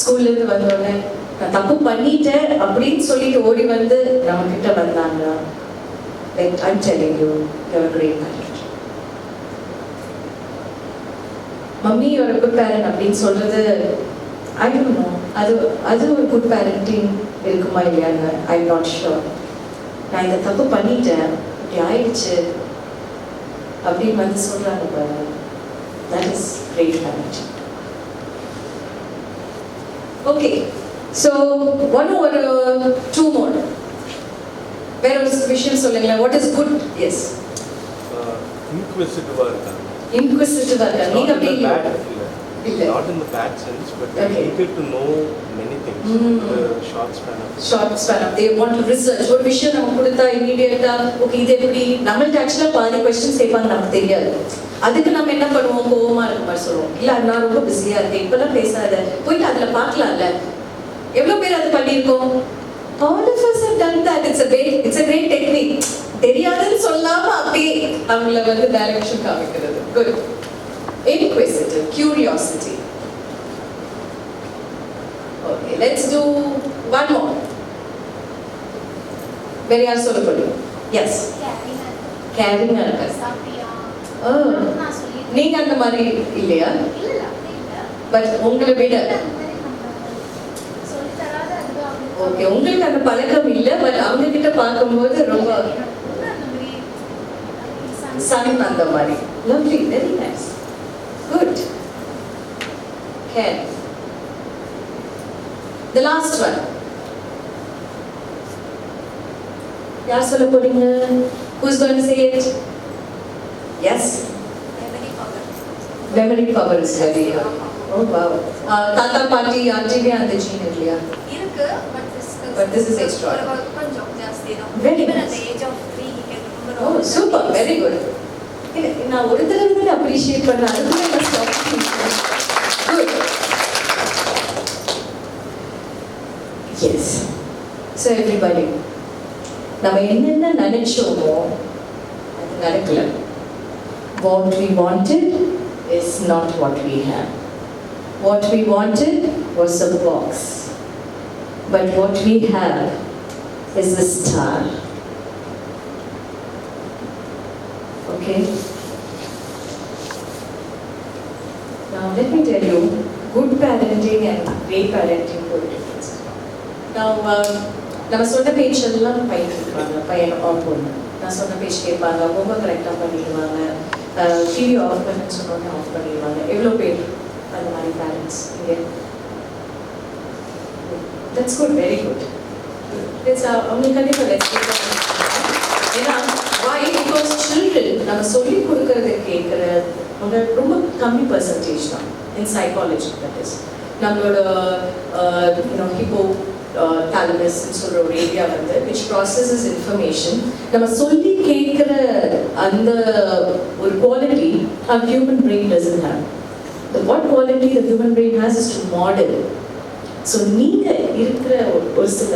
ஸ்கூல்லேருந்து வந்தோடனே நான் தப்பு பண்ணிட்டேன் அப்படின்னு சொல்லிட்டு ஓடி வந்து நம்ம கிட்ட வந்தாங்க, like I'm telling you you're a great parent. Mummy you're a good parent அப்படின்னு சொல்றது ஐ டோன்ட் நோ, அது ஒரு குட் பேரண்டிங் இருக்குமா இல்லையான்னு ஐ எம் நாட் ஷுர். நான் இந்த தப்பு பண்ணிட்டேன், இப்படி ஆயிடுச்சு அப்படின்னு வந்து சொல்றாங்க பாருங்க, that is great parenting. Okay, so one or two more. வேற ஒரு விஷயம் சொல்லுங்களேன். What is good? Yes. Inquisitive-ஆ இருக்காங்க. Inquisitive-ஆ இருக்காங்க. நீங்க அப்படி இல்ல. Not in the bad sense, but Okay. they eager to know many things. The short span of short span of they want to research. ஒரு விஷயம் நம்ம கொடுத்தா இமீடியட்டா ஓகே இது எப்படி, நம்மள்ட்ட ஆக்சுவலா பாதி கொஸ்டின்ஸ் கேட்பாங்க, நமக்கு தெரியாது. அதுக்கு நம்ம என்ன பண்ணுவோம், கோவமா இருக்க மாதிரி சொல்லுவோம், இல்ல நான் ரொம்ப பிஸியா இருக்கேன் இப்பெல்லாம் பேசாத, போயிட்டு அதுல பார்க்கலாம்ல. எவ்வளவு பேர் அது பண்ணியிருக்கோம்? All of us have done that. It's a great technique. தெரியாதுன்னு சொல்லாம அப்படியே அவங்கள வந்து டைரக்ஷன் காமிக்கிறது. Good. Inquisitive, curiosity. Okay, let's do one more. வேற யார் சொல்ல போறீங்க? Yes. கேரிங்கா இருக்கா? நீங்க அந்த மாதிரி இல்லையா? பட் உங்களை விட ஓகே, உங்களுக்கு அந்த பழக்கம் இல்லை, பட் அவங்க கிட்ட பார்க்கும்போது ரொம்ப சன் அந்த மாதிரி. Lovely, very nice, good. Care. The last one. யார் சொல்ல போறீங்க? Who's going to say it? Yes. Memory power is very good. Oh wow. தாத்தா பாட்டி ஆன்டிவே அந்த ஜீன் இல்லையா? இருக்கு, But this is extra. கொஞ்சம் ஜாஸ்தி தான். Very Even nice. at the age of 3 he can remember Oh, all the super, names. very good. நான் ஒரு தடவை அப்ரிஷியேட் பண்ண, அதுக்குள்ள நான் ஸ்டாப் பண்ணிட்டேன். Good. Yes. So everybody, நம்ம என்னென்ன நினைச்சோமோ அது நடக்கல. What we wanted is not what we have. What we wanted was a box. But what we have is a star. Okay? Now let me tell you, good parenting and great parenting are different. Now, நம்ம சொன்ன பேச்செல்லாம் பையன் இருக்காங்க, பையன் R பொண்ணு. நான் சொன்ன பேச்சு கேட்பாங்க, ரொம்ப கரெக்டாக பண்ணிடுவாங்க, டிவி ஆஃப் பண்ணுன்னு சொன்னோன்னே ஆஃப் பண்ணிடுவாங்க. எவ்வளோ பேர் அந்த மாதிரி பேரண்ட்ஸ் இங்கே? That's good, very good. அவங்களுக்கு கண்டிப்பாக ரெஸ்பெக்ட். ஏன்னா why? Because children நம்ம சொல்லி கொடுக்கறத கேட்குற அவங்க ரொம்ப கம்மி பர்சன்டேஜ் தான் இன் சைக்காலஜி. தட் இஸ் நம்மளோட ஹிப்போ தாலமஸ்ன்னு சொல்கிற ஒரு ஏரியா வந்து which processes information. நம்ம சொல்லி கேட்குற அந்த ஒரு quality our human brain doesn't have. What quality the human brain has is to model. So நீங்கள் இருக்கிற ஒரு சில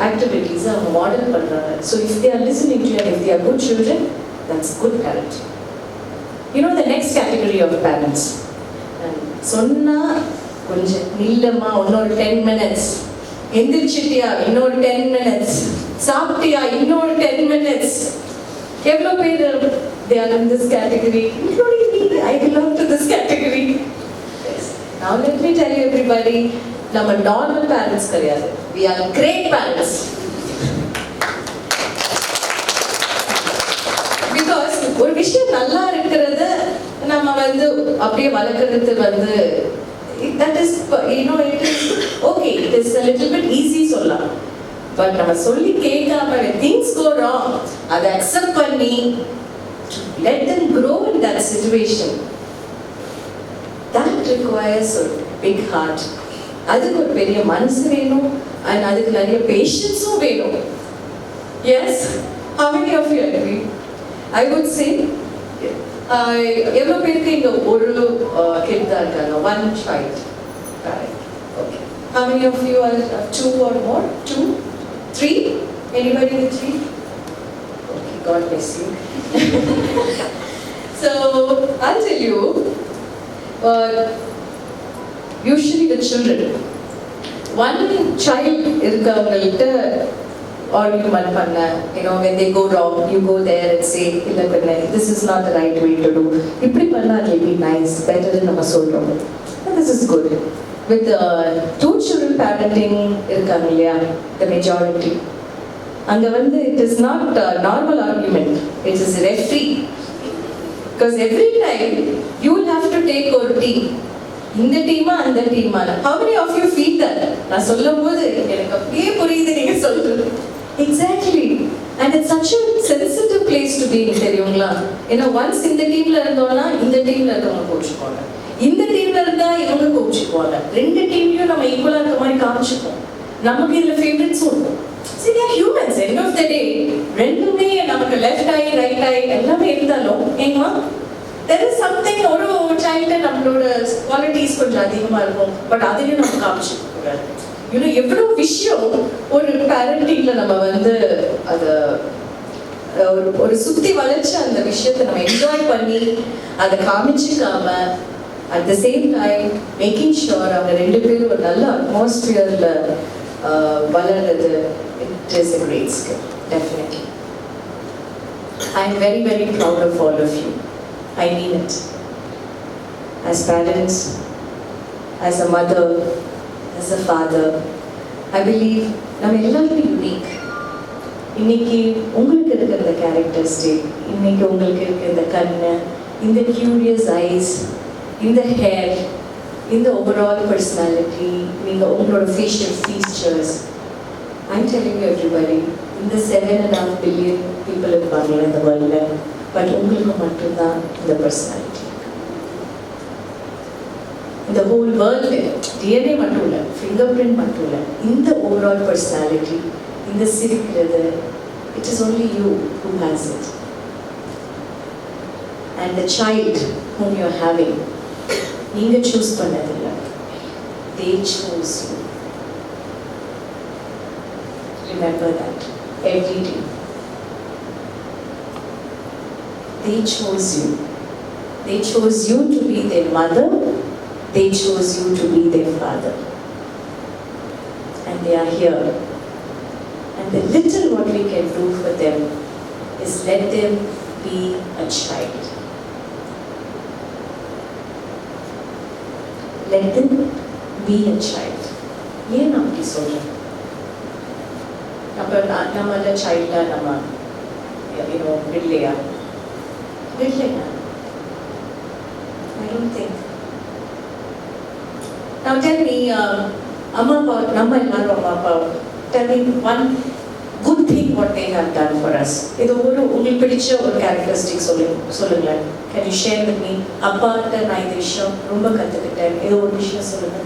activities அவங்க மாடல் பண்றாங்க. So if they are listening to you and if they are good children, that's good parenting. You know the next category of parents. சொன்னா கொஞ்சம் நில்லமா, இன்னொரு 10 minutes, எந்திரிச்சிட்டியா இன்னொரு 10 minutes, சாப்பிட்டியா இன்னொரு 10 minutes. எவ்வளோ பேர் they are in this category, including me. I belong to this category. Yes. Now let me tell you everybody, நம்ம normal parents கிடையாது. We are great parents. Because ஒரு விஷயம் நல்லா இருக்கிறது நம்ம வந்து அப்படியே வளர்க்கறது வந்து that is, it is okay, it is a little bit easy சொல்லலாம். பட் நம்ம சொல்லி கேட்காம when things go wrong, அதை accept பண்ணி let them grow in that situation, that requires a big heart. அதுக்கு ஒரு பெரிய மனசு வேணும் and அதுக்கு நிறைய பேஷன்ஸும் வேணும். Yes? How many of you agree? I would say எவ்வளோ பேருக்கு இங்கே ஒரு கிட் தான் இருக்காங்க? One child. Right. Okay. How many of you are 2 or more? 2? 3? Anybody with 3? Okay, God bless you. So, I'll tell you, usually the children, one child இருக்கவங்கள்ட்ட argument பண்ண, when they go wrong, you go there and say, இல்ல கண்ணே, this is not the right way to do. இப்படி பண்ணா it will be nice, better நம்ம சொல்றோம். This is good. With 2 children parenting இருக்காங்க இல்லையா, the majority, அங்க வந்து it is not a normal argument, it is referee. Because every time you will have to take ஒரு team. இந்த டீமா அந்த டீமா. How many of you feel that? நான் சொல்லும்போது எனக்கு அப்படியே புரியுது நீங்க சொல்றது. Exactly. And it's such a sensitive place to be in, தெரியுங்களா? ஏன்னா once இந்த டீம்ல இருந்தோம்னா இந்த டீம்ல இருக்கவங்க கோச்சுக்குவாங்க, இந்த டீம்ல இருந்தா இவங்க கோச்சுக்குவாங்க, 2 டீம்லயும் நம்ம ஈக்குவலா இருக்க மாதிரி காமிச்சுப்போம். நமக்கு இதுல ஃபேவரட்ஸும் இருக்கும். See, they are humans. End of the day, ரெண்டுமே நமக்கு லெஃப்ட் ஐ ரைட் ஐ எல்லாமே இருந்தாலும் ஏமா there is something, ஒரு சைல்டு நம்மளோட குவாலிட்டிஸ் கொஞ்சம் அதிகமாக இருக்கும், பட் அதையும் நம்ம காமிச்சுக்க கூடாது. எவ்வளோ விஷயம் ஒரு பேரண்டிங்கில் நம்ம வந்து அதை ஒரு சுற்றி வளைச்சு அந்த விஷயத்தை நம்ம என்ஜாய் பண்ணி அதை காமிச்சிக்காம at the same time making sure அவங்க 2 பேரும் ஒரு நல்ல அட்மாஸ்பியரில் வளர்றது. It is a great skill, definitely. I am very, very proud of all of you. I mean it. As parents, as a mother, as a father, I believe நம்ம எல்லாருமே unique. இன்னைக்கு உங்களுக்கு இருக்கிற இந்த கேரக்டரிஸ்டிக், இன்னைக்கு உங்களுக்கு இருக்கிற இந்த கண்ணு, இந்த கியூரியஸ் ஐஸ், இந்த ஹேர், இந்த ஓவரால் பர்சனாலிட்டி, நீங்கள் உங்களோட facial features, I'm telling you everybody, இந்த 7.5 billion people இருப்பாங்க இந்த வேர்ல்டில், பட் உங்களுக்கு மட்டும்தான் இந்த பர்சனாலிட்டி. இந்த ஹோல் வேர்ல்டு டிஎன்ஏ மட்டும் இல்லை, ஃபிங்கர் பிரிண்ட் மட்டும் இல்லை, இந்த ஓவரால் பர்சனாலிட்டி, இந்த சிரிக்கிறது, it is only you who has it. And the child whom you are having, நீங்கள் சூஸ் பண்ணதில்லை, they choose you. Remember that every day. They chose you. They chose you to be their mother. They chose you to be their father. And they are here. And the little what we can do for them is let them be a child. Let them be a child. ஏன் நான் அப்படி சொல்கிறேன்? நம்மள சைல்டாக நம்ம விடலையா? விடலையா? I don't think. Now tell me, Amma Appa, Namma Ellarum Amma Appa, tell me one good thing what they have done for us. இது உங்களுக்கு பிடிச்ச ஒரு கேரக்டரிஸ்டிக் சொல்லுங்களேன். Can you share with me? அப்பாட்ட நான் இந்த விஷயம் ரொம்ப கற்றுக்கிட்டேன், ஏதோ ஒரு விஷயம் சொல்லுங்க.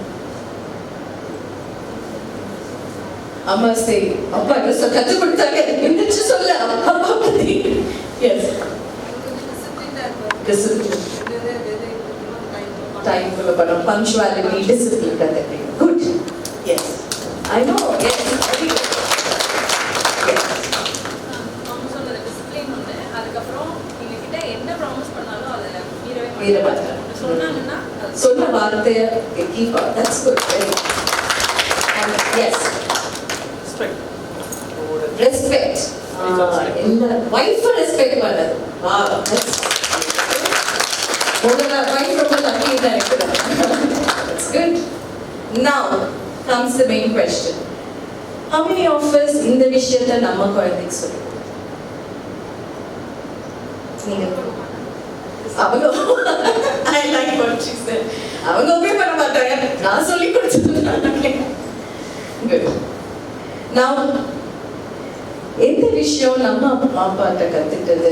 அம்மா சரி, அப்பா என்ன கற்றுக் கொடுத்தாங்க, எந்திரிச்சு சொல்ல அப்பா பத்தி. Yes. Discipline. Time for punctuality, discipline. Good. Yes. I know. Yes. Very good. Yes. அவங்க சொன்னது டிசிப்ளின் ஒன்று. அதுக்கப்புறம் நீங்க கிட்ட என்ன ப்ராமிஸ் பண்ணாலும் அதில் மீறவே மீற மாட்டாங்க. மாட்டாங்க. சொன்னாங்கன்னா சொன்ன வார்த்தையை keep on. That's good. Very good. And yes. Respect. எல்லா wife respect பண்ணது. Wow. That's முதல்ல wife ரொம்ப lucky நினைக்கிறேன். That's good. Now comes the main question. How many of us இந்த விஷயத்தை நம்ம குழந்தைக்கு சொல்லுவோம்? நீங்க அவங்க I like what she said. அவங்க ஒபே பண்ண மாட்டாங்க, நான் சொல்லி கொடுத்துருக்கேன். Good. Now எந்த விஷயம் நம்ம அம்மா அப்பாட்ட கத்துக்கிட்டது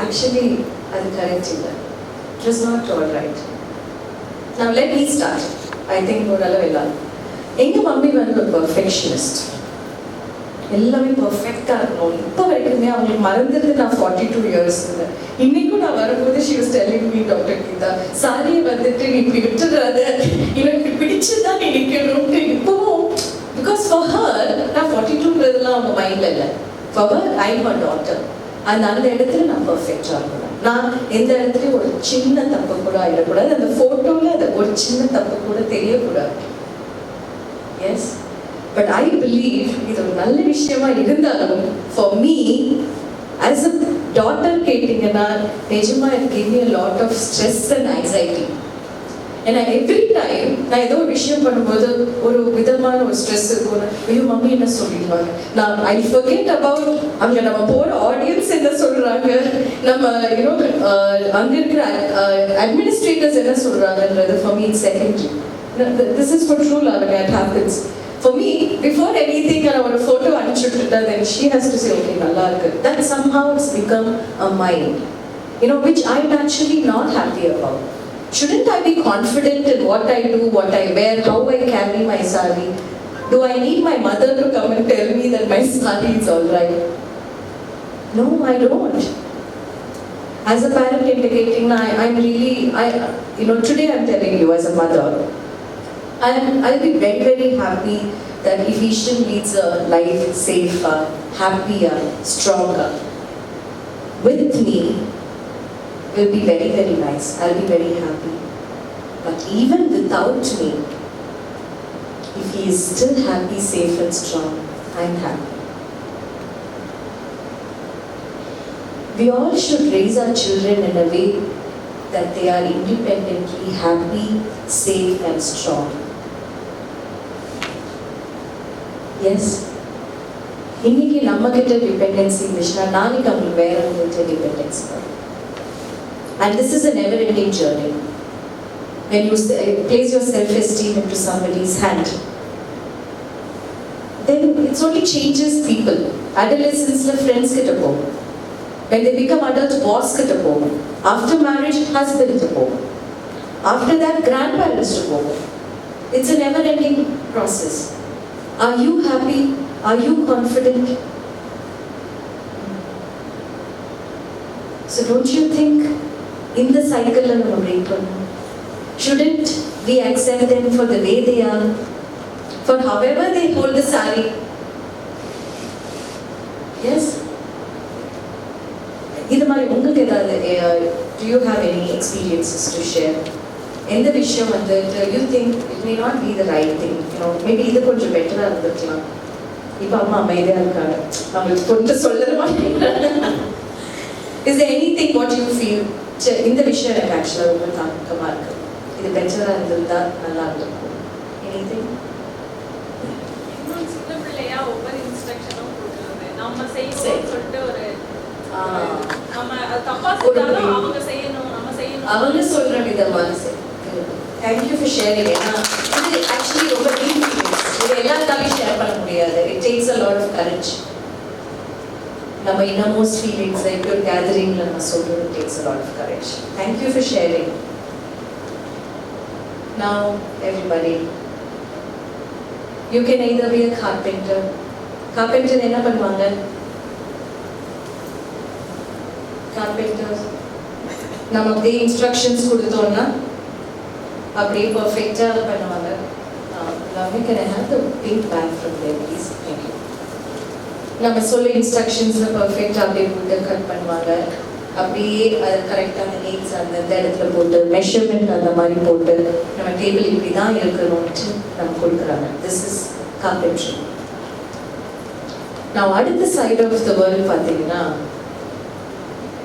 ஆக்சுவலி அது கரெக்ட் இல்லை. It was not all right. Now let me start. I think ஓரளவு எல்லாம் எங்க மம்மி வந்து ஒரு பர்ஃபெக்ஷனிஸ்ட். எல்லாமே பர்ஃபெக்டா இருக்கணும். இப்போ வரைக்குமே அவங்களுக்கு மறந்துட்டு நான் 42 years இருந்தேன். இன்னைக்கும் நான் வரும்போது she was telling me, doctor Geetha, சாரியை வந்துட்டு நீ இப்படி விட்டுறாத, எனக்கு பிடிச்சதான் நீ நிற்கணும்ட்டு. இப்போவும் பிகாஸ் ஃபார் ஹர் நான் 42ன்றதுலாம் அவங்க மைண்ட்ல இல்லை. For her I am her daughter. அந்த இடத்துல நான் பர்ஃபெக்டா இருக்கணும். நான் எந்த இடத்துலையும் ஒரு சின்ன தப்பு கூட ஆயிடக்கூடாது. அந்த போட்டோல அது ஒரு சின்ன தப்பு கூட தெரியக்கூடாது. எஸ், பட் ஐ பிலீவ் இது ஒரு நல்ல விஷயமா இருந்தாலும் for me as a daughter கேட்டீங்கன்னா நிஜமா it gave me a lot of stress and anxiety. ஏன்னா எவ்ரி டைம் நான் ஏதோ ஒரு விஷயம் பண்ணும்போது ஒரு விதமான ஒரு ஸ்ட்ரெஸ் இருக்கும். ஐயோ மம்மி என்ன சொல்லிடுவாங்க, நான் ஐ ஃபர்கெட் அபவுட் அங்கே நம்ம போகிற ஆடியன்ஸ் என்ன சொல்கிறாங்க, நம்ம யூனோ அங்கே இருக்கிற அட்மினிஸ்ட்ரேட்டர்ஸ் என்ன சொல்கிறாங்கன்றது for me secondary. This is for true love it happens. For me, before anything, நான் ஒரு ஃபோட்டோ அனுப்பிச்சுட்டு then she has to say, okay, நல்லா இருக்கு. That somehow it's become a mind, which I'm actually not happy about. Shouldn't I be confident in what I do, what I wear, how I carry my sari? Do I need my mother to come and tell me that my sari is all right? No, I don't. As a parent indicating, I'm really, today I'm telling you as a mother, I'll be very, very happy that if Ishan leads a life safer, happier, stronger, with me, will be very, very nice. I'll be very happy. But even without me, if he is still happy, safe and strong, I'm happy. We all should raise our children in a way that they are independently happy, safe and strong. Yes? இன்னைக்கு நம்ம கிட்ட dependency இருந்துச்சுன்னா நாளைக்கு அவங்களுக்கு வேற அவங்கள்ட்ட dependency வரும். And this is a never-ending journey. When you place your self-esteem into somebody's hand, then it only changes people. Adolescence, friends get a go. When they become adults, boss get a go. After marriage, husband get a go. After that, grandparents to go. It's a never-ending process. Are you happy? Are you confident? So don't you think in the cycle of break, shouldn't we accept them for the way they are, for however they hold the sari? Yes? இது மாதிரி உங்களுக்கு ஏதாவது do you have any experiences to share? எந்த விஷயம் வந்து you think it may not be the right thing, maybe இது கொஞ்சம் பெட்டரா இருந்திருக்கலாம். இப்போ அம்மா அமைதியா இருக்காங்க, அவங்களுக்கு கொஞ்சம் சொல்லவே மாட்டேங்கிறாங்க. Is there anything what you feel இந்த விஷயம் எனக்கு ஆக்சுவலாக ரொம்ப தாக்கமாக இருக்கு, இது பெட்டராக இருந்திருந்தா நல்லா இருந்திருக்கும்? எனிதிங்? இன்னும் சின்ன பிள்ளையா ஒவ்வொரு இன்ஸ்ட்ரக்ஷனும் கொடுக்குறது, நம்ம செய்யணும்னு சொல்லிட்டு ஒரு நம்ம அது தப்பா செஞ்சாலும் அவங்க செய்யணும், நம்ம செய்யணும். அவங்க சொல்ற விதமான தேங்க்யூ ஃபார் ஷேரிங். ஏன்னா இது ஆக்சுவலி ரொம்ப டீப் இது எல்லாத்தாலையும் ஷேர் பண்ண முடியாது. It takes a lot of courage. நம்ம இன்னமோஸ்ட் ஃபீலிங்ஸ் லைக் ஒரு கேதரிங்ல நம்ம சொல்றது takes a lot of courage. Thank you for sharing. Now everybody, you can either be a carpenter. Carpenter என்ன பண்ணுவாங்க? Carpenters நம்ம அப்படியே இன்ஸ்ட்ரக்ஷன்ஸ் கொடுத்தோம்னா அப்படியே பர்ஃபெக்டாக பண்ணுவாங்க. Lovely, can I have the pink bag from there please? Thank you. நம்ம சொல்ல இன்ஸ்ட்ரக்ஷன்ஸில் பர்ஃபெக்டாக அப்படியே போட்டு கட் பண்ணுவாங்க. அப்படியே அது கரெக்டான நீட்ஸ் அந்த இடத்துல போட்டு மெஷர்மெண்ட் அந்த மாதிரி போட்டு நம்ம டேபிள் இப்படி தான் இருக்கணும்ட்டு நம்ம கொடுக்குறாங்க. This is carpentry. நான் அடுத்த சைட் ஆஃப் த வேர்ல்ட் பார்த்தீங்கன்னா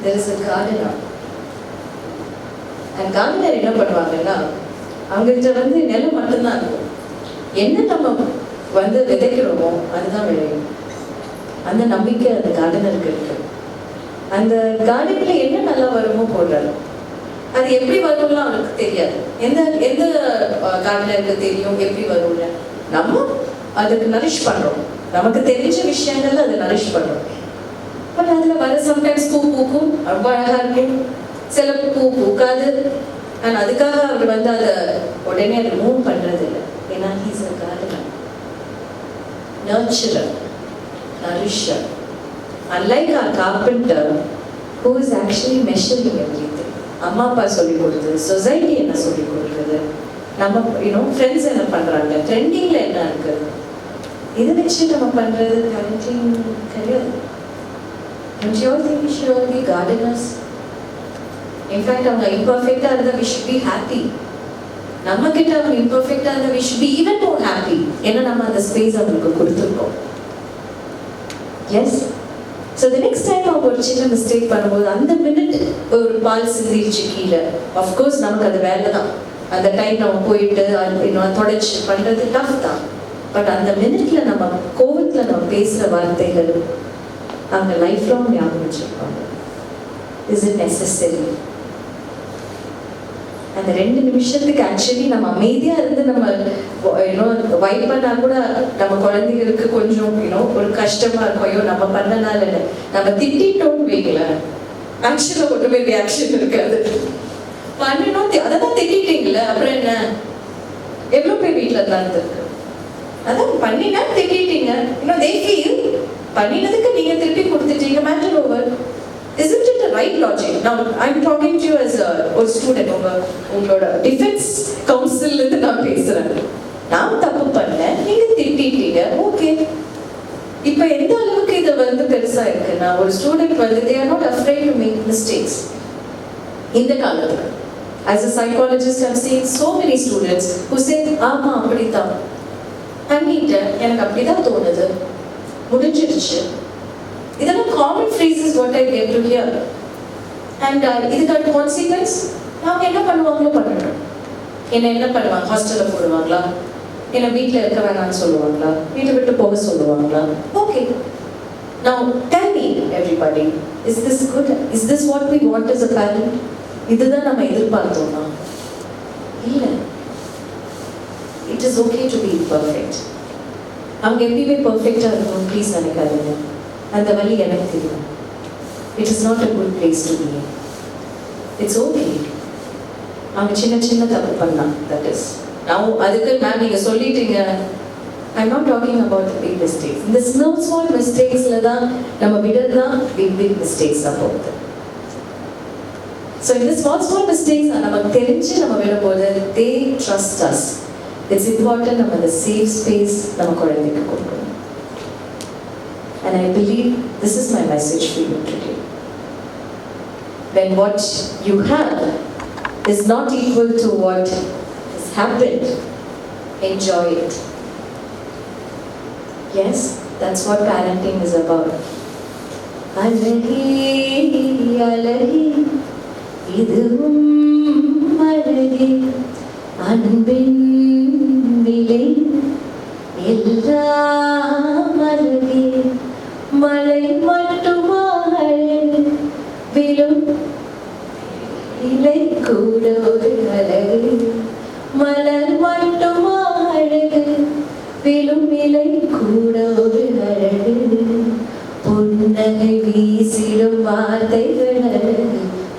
there is a gardener. And gardener என்ன பண்ணுவாங்கன்னா அவங்ககிட்ட வந்து நிலம் மட்டும்தான் இருக்கும். என்ன நம்ம வந்து விதைக்கிறோமோ அதுதான் விளையும். அந்த நம்பிக்கை அந்த கார்டனருக்கு இருக்கு. அந்த கார்டன்ல என்ன நல்லா வருமோ போடுறாரு. அது எப்படி வரும்லாம் அவருக்கு தெரியாது. எந்த எந்த கார்டனருக்கு தெரியும் எப்படி வரும்னு? நம்ம அதுக்கு நரிஷ் பண்றோம். நமக்கு தெரிஞ்ச விஷயங்கள்ல அதை நரிஷ் பண்றோம். பட் அதில் வர சம்டைம்ஸ் பூ பூக்கும், ரொம்ப அழகாக இருக்கும். சில பூ பூக்காது. ஆனால் அதுக்காக அவர் வந்து அதை உடனே ரிமூவ் பண்ணுறது இல்லை. ஏன்னா he's a gardener, nurturer, nourisher. Unlike our carpenter, who is actually measuring everything. அம்மா அப்பா சொல்லிக் கொடுத்தது, சொசைட்டி என்ன சொல்லிக் கொடுக்குறது, நம்ம ஃப்ரெண்ட்ஸ் என்ன பண்ணுறாங்க, ட்ரெண்டிங்கில் என்ன இருக்குது, இதை வச்சு நம்ம பண்ணுறது கரெக்டிங் கிடையாது. Don't you all think we should all be gardeners? In fact, அவங்க imperfect-ஆ இருந்தால் we should be happy. நம்ம கிட்ட அவங்க imperfect-ஆ இருந்தால் we should be even more happy. ஏன்னா நம்ம அந்த ஸ்பேஸ் அவங்களுக்கு கொடுத்துருக்கோம். Yes? So the next time அவங்க ஒரு சின்ன மிஸ்டேக் பண்ணும்போது அந்த மினிட் ஒரு பால் சிந்திச்சு கீழே, அஃப்கோர்ஸ் நமக்கு அது வேலை தான். அந்த டைம் நம்ம போயிட்டு தொடச்சி பண்ணுறது டஃப் தான். பட் அந்த மினிட்ல நம்ம கோவத்தில் நம்ம பேசுகிற வார்த்தைகள் அவங்க லைஃப் லாங் ஞாபகம் வச்சிருப்பாங்க. Is it necessary? அந்த 2 நிமிஷத்துக்கு ஆக்சுவலி நம்ம அமைதியாக இருந்து நம்ம வைப் பண்ணால் கூட நம்ம குழந்தைகளுக்கு கொஞ்சம் ஒரு கஷ்டமாக இருக்கும். ஐயோ நம்ம பண்ணனால நம்ம திட்டோன்னு வைக்கல, ஆக்சுவலாக ஒன்றுமே ரியாக்ஷன் இருக்காது. பண்ணணும் அதான் திட்டீங்களே அப்புறம் என்ன? எவ்வளோ பேர் வீட்டில் தான் இருக்கு, அதான் பண்ணினா திட்டீங்க. they feel பண்ணினதுக்கு நீங்கள் திருப்பி கொடுத்துட்டீங்க, matter over. Isn't it the right logic? Now, I'm talking to you as a student. உங்களோட டிஃபென்ஸ் கவுன்சில்லேருந்து நான் பேசுகிறேன். நான் தப்பு பண்ணேன், நீங்கள் திட்டீங்க, ஓகே. இப்போ எந்த அளவுக்கு இது வந்து பெருசாக இருக்குன்னா ஒரு ஸ்டூடெண்ட் வந்து they are not afraid to make mistakes. இந்த காலத்தில் as a psychologist I've seen so many students who say ஆமாம் அப்படித்தான் பண்ணிட்டேன், எனக்கு அப்படிதான் தோணுது, முடிஞ்சிடுச்சு. இதெல்லாம் common phrases what I get to hear. And இதுக்கான கான்சிக்வன்ஸ் அவங்க என்ன பண்ணுவாங்களோ பண்ணணும். என்ன பண்ணுவாங்க? ஹாஸ்டலில் போடுவாங்களா? என்னை வீட்டில் இருக்க வேணாம்னு சொல்லுவாங்களா? வீட்டை விட்டு போக சொல்லுவாங்களா? Okay, now tell me everybody, is this good? Is this what we want as a parent? இதுதான் நம்ம எதிர்பார்த்தோமா? இல்லை. It is okay to be perfect. அவங்க எப்பயுமே பர்ஃபெக்டாக இருக்கணும் ப்ளீஸ் நினைக்காதீங்க. அந்த வழி எனக்கு தெரியும். It is not a good place to be. It's okay. அவங்க சின்ன சின்ன தப்பு பண்ணலாம். தட் இஸ் நான் அதுக்கு மேம் நீங்கள் சொல்லிட்டீங்க. I am not talking about the big mistakes. இந்த ஸ்மால் மிஸ்டேக்ஸில் தான் நம்ம விடுறது தான் பிக் மிஸ்டேக்ஸ் தான் போகுது. ஸோ இந்த ஸ்மால் மிஸ்டேக்ஸ் நமக்கு தெரிஞ்சு நம்ம விடும்போது they trust us. It's important நம்ம அந்த சேஃப் ஸ்பேஸ் நம்ம குழந்தைக்கு கொடுக்கணும். And I believe this is my message for you today. When what you have is not equal to what has happened, enjoy it. Yes, that's what parenting is about. Alagi, alagi, idhum alagi, anbin vilai, ellam alagi. மழை மட்டுமாக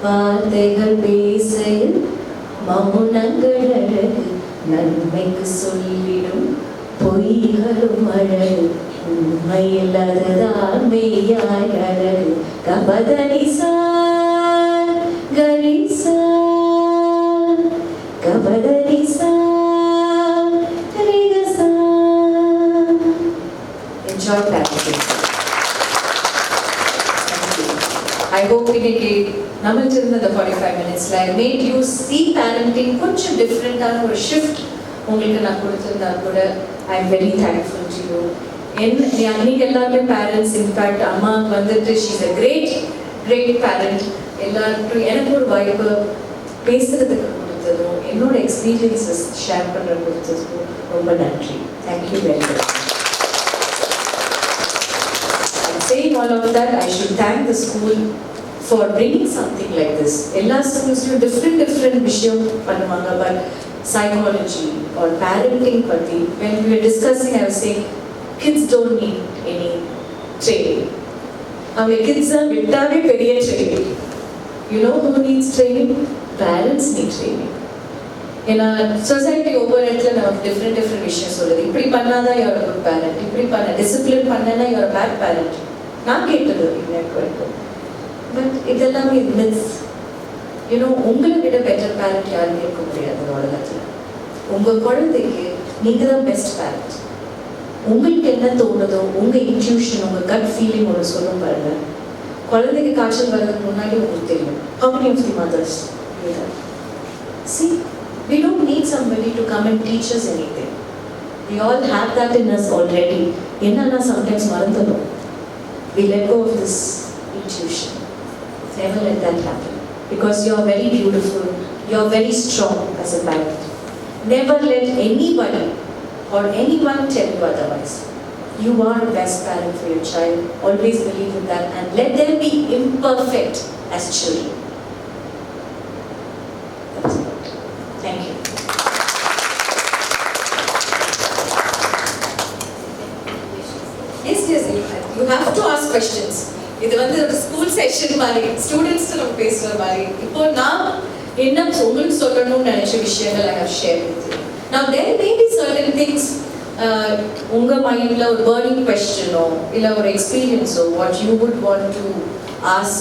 வார்த்தைகள் பேசையில் மௌனங்கள் அழகு, நன்மைக்கு சொல்லிடும் பொய்களும் அழகு, உண்மையில் அதுதான் மெய்யாய் அழகு. கபதனிசா கரிசா கபதனிசா கரிகசா. Enjoy practicing. I hope இன்னைக்கு நமக்கு இருந்த the 45 minutes I made you see parenting கொஞ்சம் டிஃப்ரெண்டான ஒரு ஷிஃப்ட் உங்களுக்கு நான் கொடுத்திருந்தா கூட I am very thankful to you. நீங்க எல்லாருமே பேரண்ட்ஸ், இன்ஃபேக்ட் அம்மா வந்துட்டு she's a great parent. எல்லாருக்கும் எனக்கு ஒரு வாய்ப்பு பேசுறதுக்கு கொடுத்ததும் என்னோட எக்ஸ்பீரியன்ஸஸ் ஷேர் பண்ற கொடுத்ததுக்கும் ரொம்ப நன்றி. Thank you very much. Saying all of that, I should thank the school for bringing something like this. எல்லா ஸ்கூல்ஸ்லையும் different விஷயம் பண்ணுவாங்க, but psychology or parenting பத்தி when we were discussing, I was saying kids don't need any training. அவங்க கிட்ஸை விட்டாவே பெரிய training. You know who needs training? Parents need training. ஏன்னா society ஒவ்வொரு இடத்துல நமக்கு டிஃப்ரெண்ட் விஷயம் சொல்லுது. இப்படி பண்ணாதான் you're a good parent, இப்படி பண்ண டிசிப்ளின் பண்ணனா you're a bad parent. நான் கேட்டது எனக்கு வரைக்கும். பட் இதெல்லாமே மித்ஸ். யூனோ உங்களை விட பெட்டர் பேரண்ட் யாரும் இருக்க முடியாது உலகத்தில். உங்கள் குழந்தைக்கு நீங்கள் தான் பெஸ்ட் பேரண்ட். உங்களுக்கு என்ன தோணுதோ, உங்கள் இன்ட்யூஷன், உங்கள் கட் ஃபீலிங் ஒன்று சொல்லும் பாருங்க. குழந்தைக்கு காய்ச்சல் வர்றதுக்கு முன்னாடி உங்களுக்கு தெரியும். How many of the mothers do that? See, we don't need somebody to come and teach us anything. We all have that in us already. என்னன்னா sometimes மறந்துடும். We let go of this intuition. Never let that happen. Because you are very beautiful, you are very strong as a parent. Never let anybody or anyone tell you otherwise. You are the best parent for your child. Always believe in that and let them be imperfect as children. That's it. Thank you. Yes, you have to ask questions. இது வந்து ஒரு school session மாதிரி, ஸ்டூடெண்ட்ஸ்ட்டு நம்ம பேசுகிற மாதிரி. இப்போ நான் என்ன உங்களுக்கு சொல்லணும்னு நினைச்ச விஷயங்கள் I have shared with you. Now there may be certain things உங்கள் மைண்டில் ஒரு burning questionோ இல்லை ஒரு எக்ஸ்பீரியன்ஸோ what you would want to ask.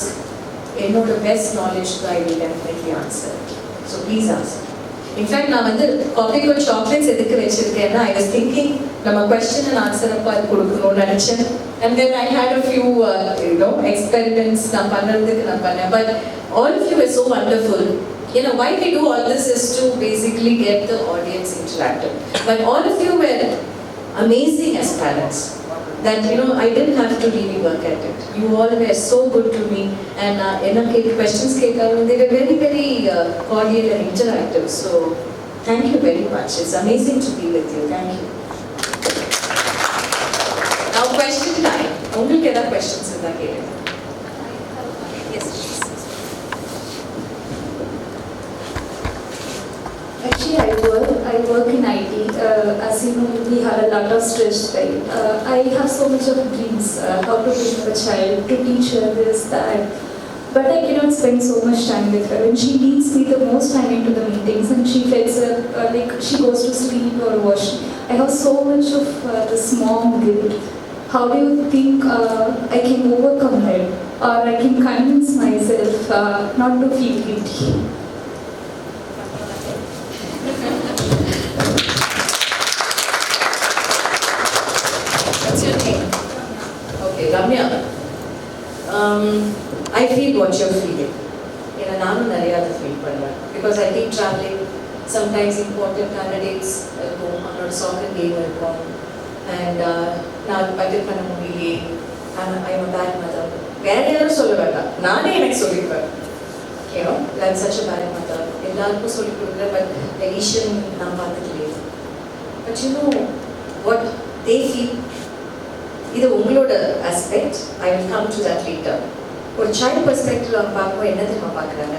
என்னோட பெஸ்ட் நாலேஜ்க்கு I will definitely answer. So please ask. In fact நான் வந்து காஃபிக்கு ஒரு சாக்லேட்ஸ் எதுக்கு வச்சிருக்கேன்னா I was thinking நம்ம கொஸ்டின் அண்ட் ஆன்சர் அப்போ அது கொடுக்கணும்னு நினச்சேன். And then I had a few experiments நான் பண்ணேன். But all of you were so wonderful. Why we do all this is to basically get the audience interactive. But all of you were amazing as parents. That I didn't have to really work at it. You all were so good to me, and questions they were very cordial and interactive. So thank you very much. It's amazing to be with you. Thank you. Now question time. உங்களுக்கு ஏதாவது questions இருந்தா கேளுங்க. Yes. Actually, I work in IT. As you know, we have a lot of stress, right? I have so much of dreams, how to bring up a child, to teach her this, that. But I cannot spend so much time with her. When she needs me the most, time into the meetings, and she fets up, like she goes to sleep or wash. I have so much of this mom guilt. How do you think I can overcome it? Or I can convince myself not to feel guilty? Okay, Ramya. I feel what you're feeling. நானும் நிறைய அதை feel பண்ணுவேன். Because I keep traveling. Sometimes important candidates இருக்கும், அவனோட soccer game இருக்கும். And நான் bucket பண்ண முடியலையே, I'm a bad mother. வேற யாரும் சொல்ல வேண்டாம், நானே எனக்கு சொல்லிப்பேன். That's such a bad mother. எல்லாருக்கும் சொல்லி கொடுக்குறேன், but the issue நான் பார்த்துக்கலையே. But you know what they feel? இது உங்களோட aspect. I will come to that later. ஒரு child perspective அவங்க பார்க்கும்போது என்ன தெரியுமா பார்க்குறாங்க?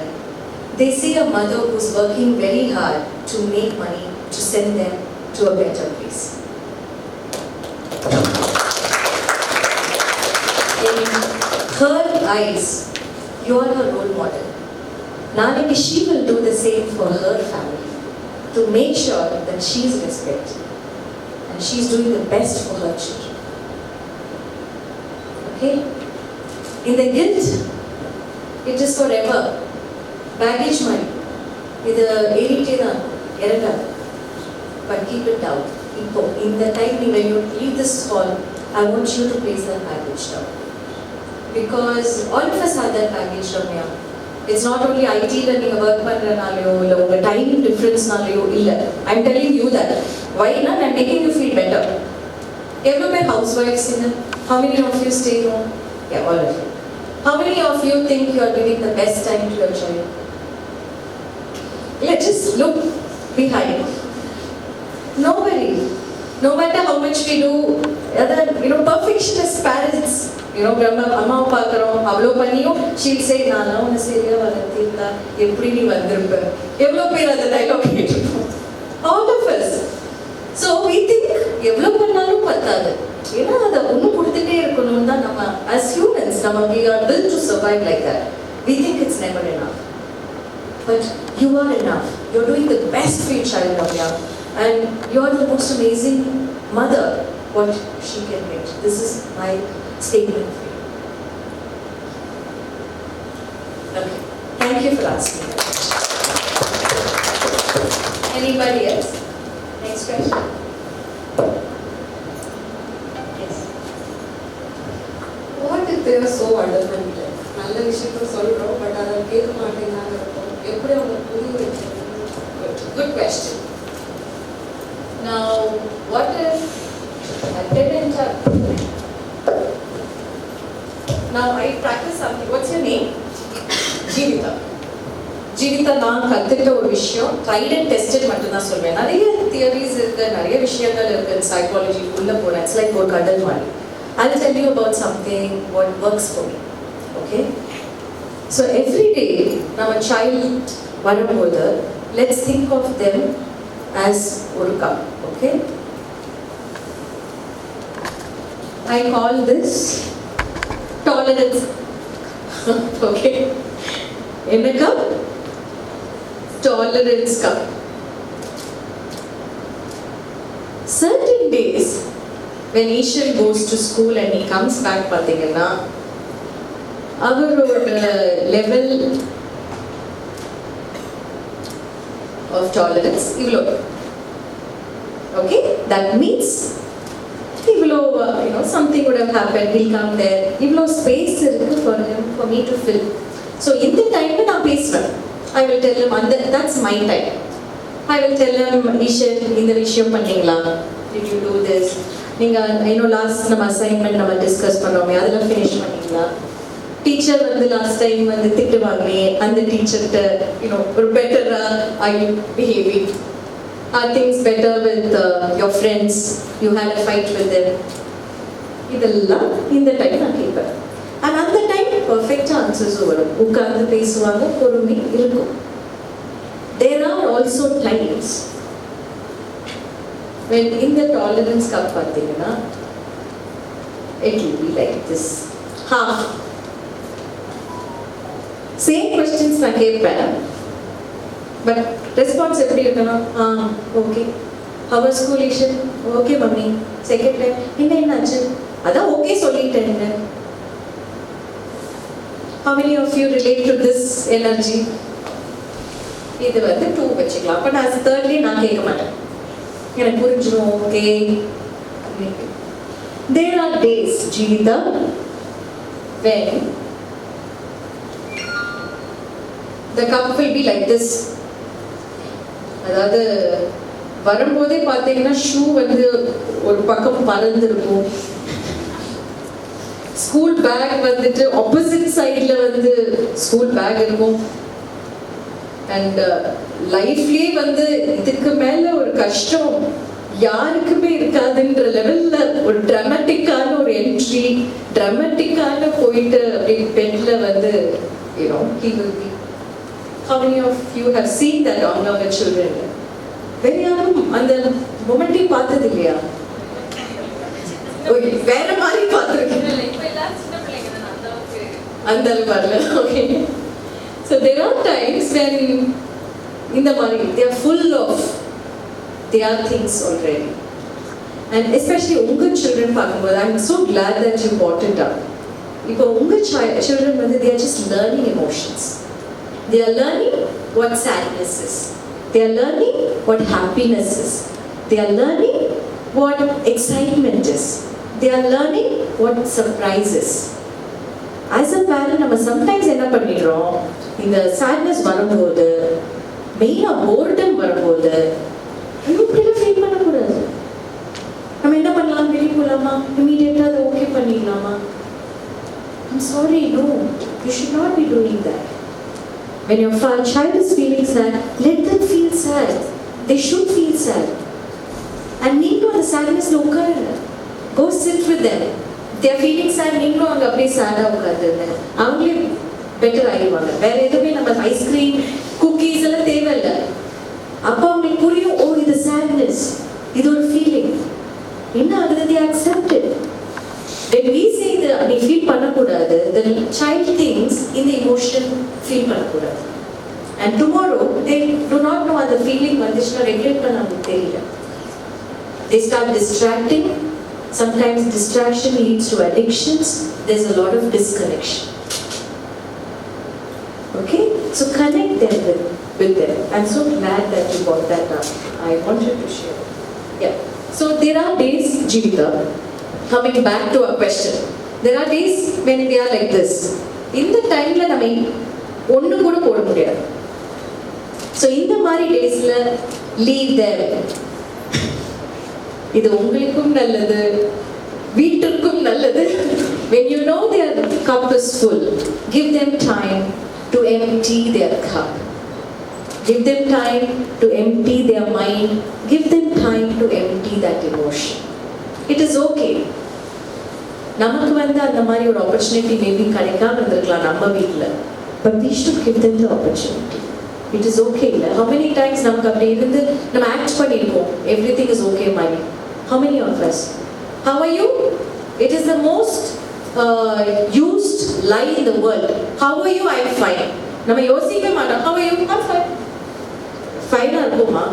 They see a mother who's working very hard to make money to send them to a better place. In her eyes, you are her role model. நாளைக்கு she will do the same for her family to make sure that she is respected and she is doing the best for her children. Okay? In the guilt, it is forever. Baggage mind. இது ஏறிட்டே தான் இறங்காது. But keep it down. இப்போ இந்த time when you leave this hall, I want you to place that baggage down. Because all of us have that baggage down here. It's not only IT ல நீங்க work பண்றனாலயோ இல்ல உங்க time differenceனாலயோ இல்ல. I'm telling you that. Why not? I'm making you feel better. எவ்வளவு பேர் housewives in? How many of you stay home? Yeah, all of you. How many of you think you are giving the best time to your child? Let's just look behind. Nobody. No matter how much we do, other, perfectionist parents, அம்மா பார்க்குறோம் அவ்வளோ பண்ணியும் she'll say நான் உன்னை சரியாக வளர்த்திருந்தா எப்படி நீ வந்திருப்ப. எவ்வளோ பேர் அந்த டைலாக் கேட்டிருப்போம். All of us. So we think எவ்வளோ பண்ணாலும் பத்தாது. ஏன்னா அதை ஒன்றும் கொடுத்துட்டே இருக்கணும்னு தான் நம்ம as humans we are built to survive like that. We think it's never enough. But you are enough. You're doing the best for your child, Ramya. And you're the most amazing mother what she can make. This is my statement for you. Okay. Thank you for asking that. Anybody else? Next question. Yes. What if they are so underfunded? நல்ல விஷயத்த சொல்றோம் but அதை கேட்க மாட்டேங்கிறாங்க இருக்கும். எப்படி அவங்க புரிய வைக்கிறது? Good question. Now, what if attendant are... Now, I practice something. What's your name? Jeevitha. Jeevitha, நான் கத்துக்கிட்ட ஒரு விஷயம் tried and tested மட்டும் தான் சொல்வேன். நிறைய தியரிஸ் இருக்கு, நிறைய விஷயங்கள் இருக்கு சைக்காலஜி உள்ள போனா. It's like ஒரு கடல் மாதிரி. I'll tell you about something what works for me. Okay? So every day, நம்ம child வரும்போது, let's think of them as ஒரு cup. Okay? I call this tolerance. Okay? In a cup? Tolerance cup. Certain days, when Ishan goes to school and he comes back, பார்த்தீங்கன்னா அவரோட level of tolerance இவ்வளோ. Okay? That means இவ்வளோ something would have happened, he'll come there. இவ்வளோ space இருக்கு for him, for me to fill. So இந்த டைம்ல நான் பேசுவேன். I will tell him, that's my time. I will tell him, Ishan, இந்த விஷயம் பண்ணீங்களா? Did you do this? நீங்க last நம்ம assignment நம்ம discuss பண்ணோமே, அதெல்லாம் finish பண்ணீங்களா? Teacher last time திட்டுவாங்களே, அந்த டீச்சர்கிட்ட ஒரு better are you behaving? Are things better with your friends? You had a fight with them? இதெல்லாம் இந்த டைம் நான் கேட்பேன். And அந்த டைம் perfect answers வரும். உட்கார்ந்து பேசுவாங்க, பொறுமை இருக்கும். There are also times when in the tolerance cup பார்த்தீங்கன்னா it will be like this. Half. Same questions நான் கேட்பேன். But response எப்படி இருக்கணும்? Okay. How was school, Ishan? Okay, mummy. Second time, என்னாச்சு? அதான் ஓகே சொல்லிட்டேன். How many of you relate to this energy? இது 2 வச்சுக்கலாம். அப்ப நான் thirdly நான் கேட்க மாட்டேன். எனக்கு புரிஞ்சிடும். Okay. There are days, Jeevitha, when the cup will be like this. அதாவது வரும்போதே பார்த்தீங்கன்னா ஷூ ஒரு பக்கம் பறந்துருக்கும். ஸ்கூல் பேக் ஆப்போசிட் சைடில் ஸ்கூல் பேக் இருக்கும். அண்ட் லைஃப்லேயே இதுக்கு மேலே ஒரு கஷ்டம் யாருக்குமே இருக்காதுன்ற லெவல்ல ஒரு ட்ராமட்டிக்கான ஒரு என்ட்ரி, ட்ராமட்டிக்கான போயிட்டு அப்படி பெட்ல he will be. How many of you have seen that on our children? வேற யாரும் அந்த மொமெண்ட்டை பார்த்தது இல்லையா? வேற மாதிரி பார்த்துருக்கேன். அந்த அளவு வரல. Okay. So there are times when in the money they are full of their things already. And especially unga children பார்க்கும்போது, I'm so glad that you brought it up. இப்போ உங்க children வந்து they are just learning emotions. They are learning what sadness is. They are learning what happiness is. They are learning what excitement is. They are learning what surprise is. As a parent, நம்ம sometimes என்ன பண்ணிடுறோம், இந்த sadness வரும்போது, மெயினாக boredom வரும்போது, இப்படிலாம் feel பண்ணக்கூடாது. நம்ம என்ன பண்ணலாம், வெளியே போகலாமா, இமீடியட்டாக அதை ஓகே பண்ணிடலாமா? I'm sorry, no, you should not be doing that. When your child is feeling sad, let them feel sad. They should feel sad. And நீங்களும் அந்த sadnessல உட்காருங்க. Go sit with them. They are feeling sad, நீங்களும் அங்கே அப்படியே சேடாக உட்காந்துருங்க. அவங்களே better ஆகிடுவாங்க. வேற எதுவுமே நம்ம ஐஸ்கிரீம் குக்கீஸ் எல்லாம் தேவையில்லை. அப்போ அவங்களுக்கு புரியும், ஓ இது sadness, இது ஒரு ஃபீலிங். என்ன ஆகுது, they accept it. When we say that நீ ஃபீல் பண்ணக்கூடாது, the child thinks இந்த emotion ஃபீல் பண்ணக்கூடாது. And tomorrow they do not know அந்த ஃபீலிங் வந்துச்சுன்னா ரெகுலேட் பண்ண அவங்களுக்கு தெரியல. They start distracting. Sometimes distraction leads to addictions. There's a lot of disconnection. Okay? So connect them with them. I'm so glad that you brought that up. I wanted to share. Yeah. So there are days, Jeevitha, coming back to our question. There are days when we are like this. In the time la நம்ம ஒண்ணு கூட போட முடியாது. So இந்த மாதிரி daysல leave them. இது உங்களுக்கும் நல்லது, வீட்டுக்கும் நல்லது. When you know their cup is full, give them time to empty their cup. Give them time to empty their mind. Give them time to empty that emotion. It is okay. நமக்கு வந்து அந்த மாதிரி ஒரு opportunity maybe கிடைக்காம இருந்திருக்கலாம் நம்ம வீட்டில். But we should give them the opportunity. It is okay. How many times நமக்கு அப்படி இருந்து நம்ம ஆக்ட் பண்ணியிருக்கோம், everything is okay money. How many of us? How are you? It is the most used lie in the world. How are you? I'm fine. நம்ம யோசிக்கவே மாட்டோம். How are you? I'm fine. Fine இருக்குமா?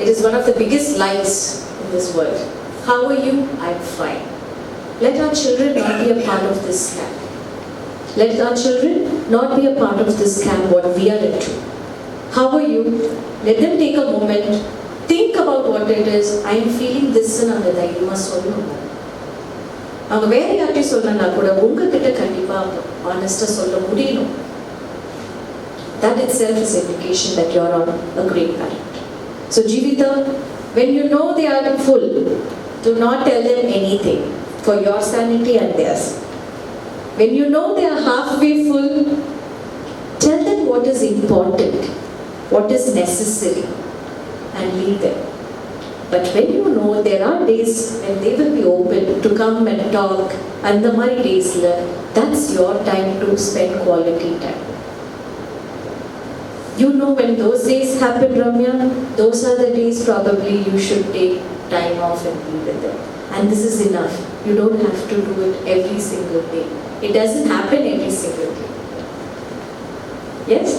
It is one of the biggest lies in this world. How are you? I'm fine. Let our children not be a part of this scam. Let our children not be a part of this scam what we are into. How are you? Let them take a moment. Think about what it is. I am feeling this and அந்த தைரியமா சொல்லணும். அவங்க வேற யார்கிட்ட சொல்லனா கூட உங்ககிட்ட கண்டிப்பா ஆனஸ்டா சொல்ல முடியணும். That itself is indication that you are a great parent. So Jeevitha, when you know they are full, do not tell them anything for your sanity and theirs. When you know they are halfway full, tell them what is important, what is necessary, and leave them. But when you know there are days when they will be open to come and talk, and the many days, that's your time to spend quality time. You know when those days happen, Ramya, those are the days probably you should take time off and be with them. And this is enough. You don't have to do it every single day. It doesn't happen every single day. Yes?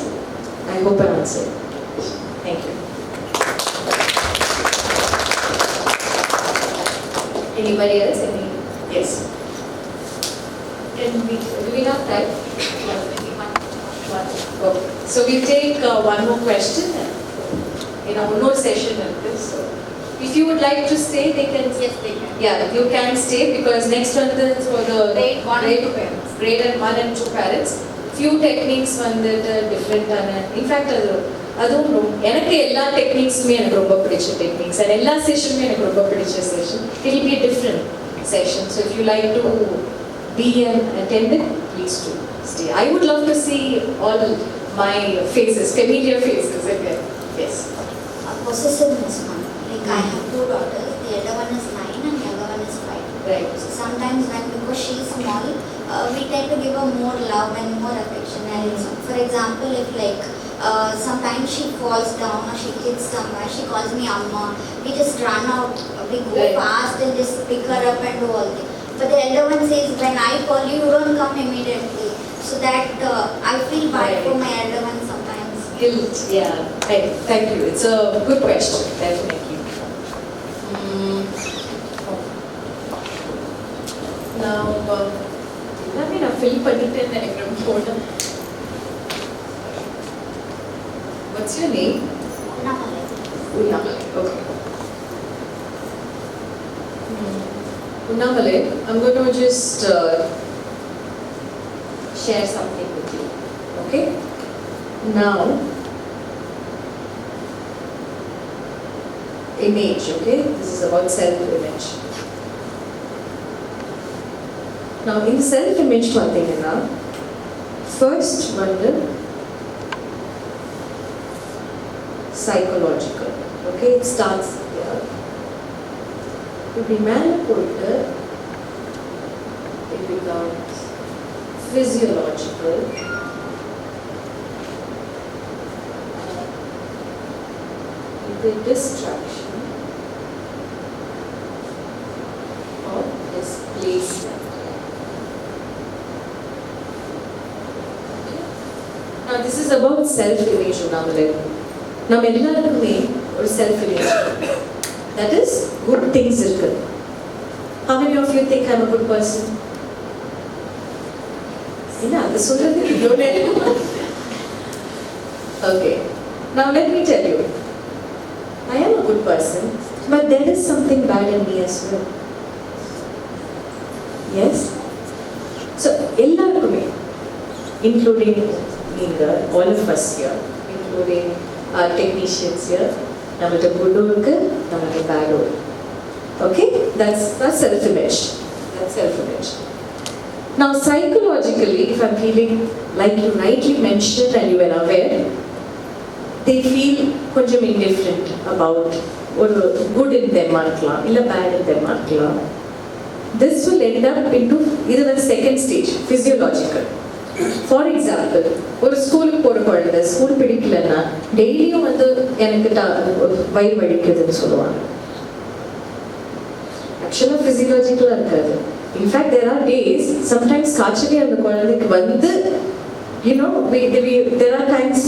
I hope I answered. Thank you. Anybody else? Yes. Can we, do we have time? Okay. So we take one more question in our no session of this. So if you would like to stay, they can. Yes, they can. Yeah, you can stay because next one is for the Grade 1 and 2 parents. Grade 1 and 2 parents. Few techniques வந்துட்டு different ஆன. In fact, அதுவும் எனக்கு எல்லா டெக்னிக்ஸுமே எனக்கு ரொம்ப பிடிச்ச techniques and எல்லா செஷனுமே எனக்கு ரொம்ப பிடிச்ச session. It will be a different session. So if you like to be an attendant, please do stay. I would love to see all my faces, familiar faces again. Yes. Possessiveness, ma'am. Like I have 2 daughters. The elder one is 9 and the younger one is 5. Right. So sometimes because she is small, we tend to give her more love and more affection. And for example, if sometimes she falls down or she hits somewhere, she calls me Amma. We just run out, we go fast and just pick her up and do all things. But the elder one says, when I call you, you don't come immediately. so that I feel bad for my elder one sometimes. Guilt, yeah. Right. Thank you. It's a good question, definitely. Now, எல்லாமே நான் fill பண்ணிட்டேன்னு நினைக்கிறேன் போல. What's your name? Unnamalai. Okay. Unnamalai, I'm going to just share something with you. Okay? Now, image, okay? This is about self-image. Now, in self-image, first one, psychological. Okay, it starts here. இப்படி மேலே போயிட்டு it becomes physiological. The distraction or displacement. Okay. Now this is about self-image. நம்ம எல்லாருக்குமே ஒரு self-image. That is good things இருக்கு. How many of you think I'm a good person? என்ன அது சொல்றது இவ்வளோ நேரம்? Okay. Now let me tell you. I am a good person, but there is something bad in me as well. Yes? So, எல்லாருக்குமே, including all of us here, including our technicians here, நம்மள்ட்ட good இருக்கு, நம்மள்ட்ட bad இருக்கு. Okay? That's self-image. That's self-image. Now, psychologically, if I'm feeling like you rightly mentioned and you were aware, they feel கொஞ்சம் indifferent about ஒரு good in them இருக்கலாம் இல்ல bad in them இருக்கலாம். This will end up into இது வந்து second stage, physiological. For example, ஒரு ஸ்கூலுக்கு போற குழந்தை ஸ்கூல் பிடிக்கலன்னா டெய்லியும் வந்து எனக்கு வயிறு வலிக்குதுன்னு சொல்லுவாங்க. ஆக்சுவலாக ஃபிசியலாஜிக்கலாக இருக்காது. In fact there are days sometimes காய்ச்சலே அந்த குழந்தைக்கு வந்து you know, there are times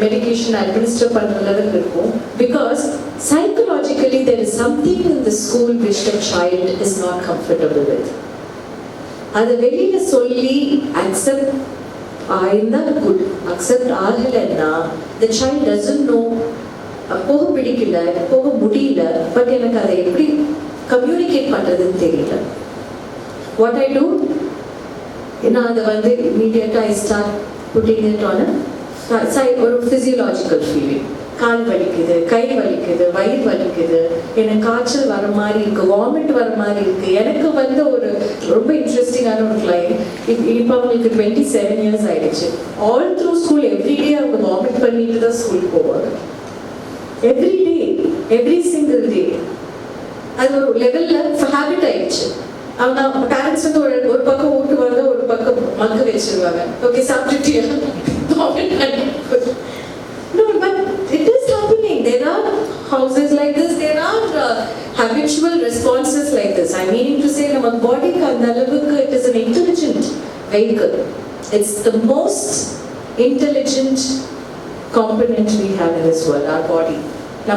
medication administer பண்ற level இருக்கும் because psychologically there is something in the school which the child is not comfortable with. அதை வெளியில சொல்லி accept ஆயிருந்தா good, accept ஆகலைன்னா the child doesn't know போக பிடிக்கல போக முடியல பட் எனக்கு அதை எப்படி கம்யூனிகேட் பண்றதுன்னு தெரியல. What I do, நான் அதை வந்து immediately I start putting it on ஒரு physiological feeling. கால் வலிக்குது, கை வலிக்குது, வயிறு வலிக்குது, எனக்கு காய்ச்சல் வர மாதிரி இருக்கு, வாமிட் வர மாதிரி இருக்கு. எனக்கு வந்து ஒரு ரொம்ப இன்ட்ரெஸ்டிங்கான ஒரு கிளைண்ட், இப்போ அவங்களுக்கு 27 years ஆயிடுச்சு. ஆல் த்ரூ ஸ்கூல் எவ்ரிடே அவங்க வாமிட் பண்ணிட்டு தான் ஸ்கூல் போவாங்க. Everyday, every single day. அது ஒரு லெவல்ல ஹேபிட் ஆயிடுச்சு. அவங்க பேரண்ட்ஸ் வந்து ஒரு பக்கம் ஊட்டுவாங்க, ஒரு பக்கம் மக்க வச்சிருவாங்க. Okay சாப்பிட்டுட்டியா? No, but it is happening. There are houses like this. There are habitual responses like this. I'm meaning to say, our body it is an intelligent vehicle. It's the most intelligent component we have in this world, our body. Now,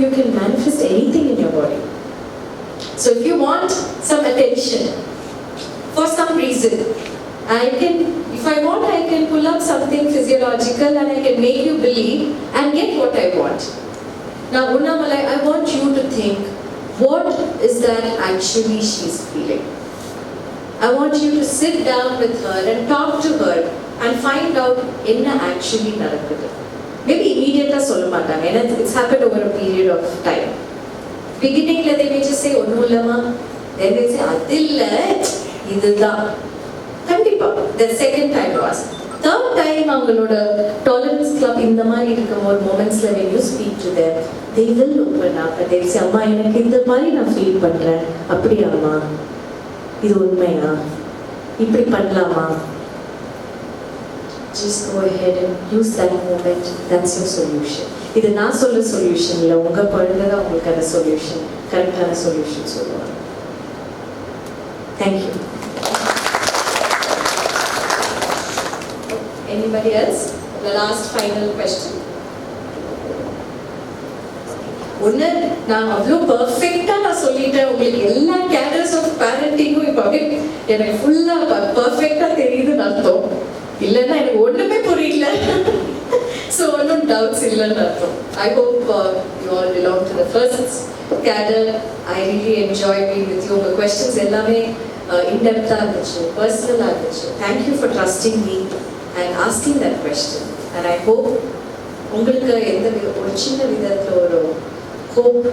you can manifest anything in your body. So if you want some attention for some reason, if I want, I can pull up something physiological and I can make you believe and get what I want. Now, Unnamalai, I want you to think, what is that actually she's feeling? I want you to sit down with her and talk to her and find out enna actually nadakudhu. Maybe immediately solla maatanga, it's happened over a period of time. Beginning la they may just say onnu illama, then they say adilla idudha. கண்டிப்பா the second time was third time அவங்களோட tolerance club இந்த மாதிரி இருக்கும் ஒரு momentsல when you speak to them they will open up and they say அம்மா எனக்கு இந்த மாதிரி நான் ஃபீல் பண்றேன் அப்படியாமா இது உண்மையா இப்படி பண்ணலாமா just go ahead and use that moment. That's your solution. இது நான் சொல்ற சொல்யூஷன் இல்லை, உங்க குழந்தை தான் உங்களுக்கான சொல்யூஷன், கரெக்டான சொல்யூஷன் சொல்லுவாங்க. Thank you. Anybody else? The last final question. ஒன்று நான் அவ்வளோ பர்ஃபெக்டாக நான் சொல்லிட்டேன், உங்களுக்கு எல்லா கேரக்டர்ஸ் ஆஃப் பேரண்டிங்கும் இப்போ அப்படியே எனக்கு ஃபுல்லாக பர்ஃபெக்டாக தெரியுதுன்னு அர்த்தம். இல்லைன்னா எனக்கு ஒன்றுமே புரியல. ஸோ ஒன்றும் டவுட்ஸ் இல்லைன்னு அர்த்தம். I hope you all belong to the first cadre. I really enjoy being with you. உங்கள் கொஸ்டின்ஸ் எல்லாமே இன்டெப்த்தாக இருந்துச்சு, பர்சனலாக இருந்துச்சு. Thank you for trusting me and asking that question. And I hope உங்களுக்கு ஒரு சின்ன விதத்தில் ஒரு ஹோப்,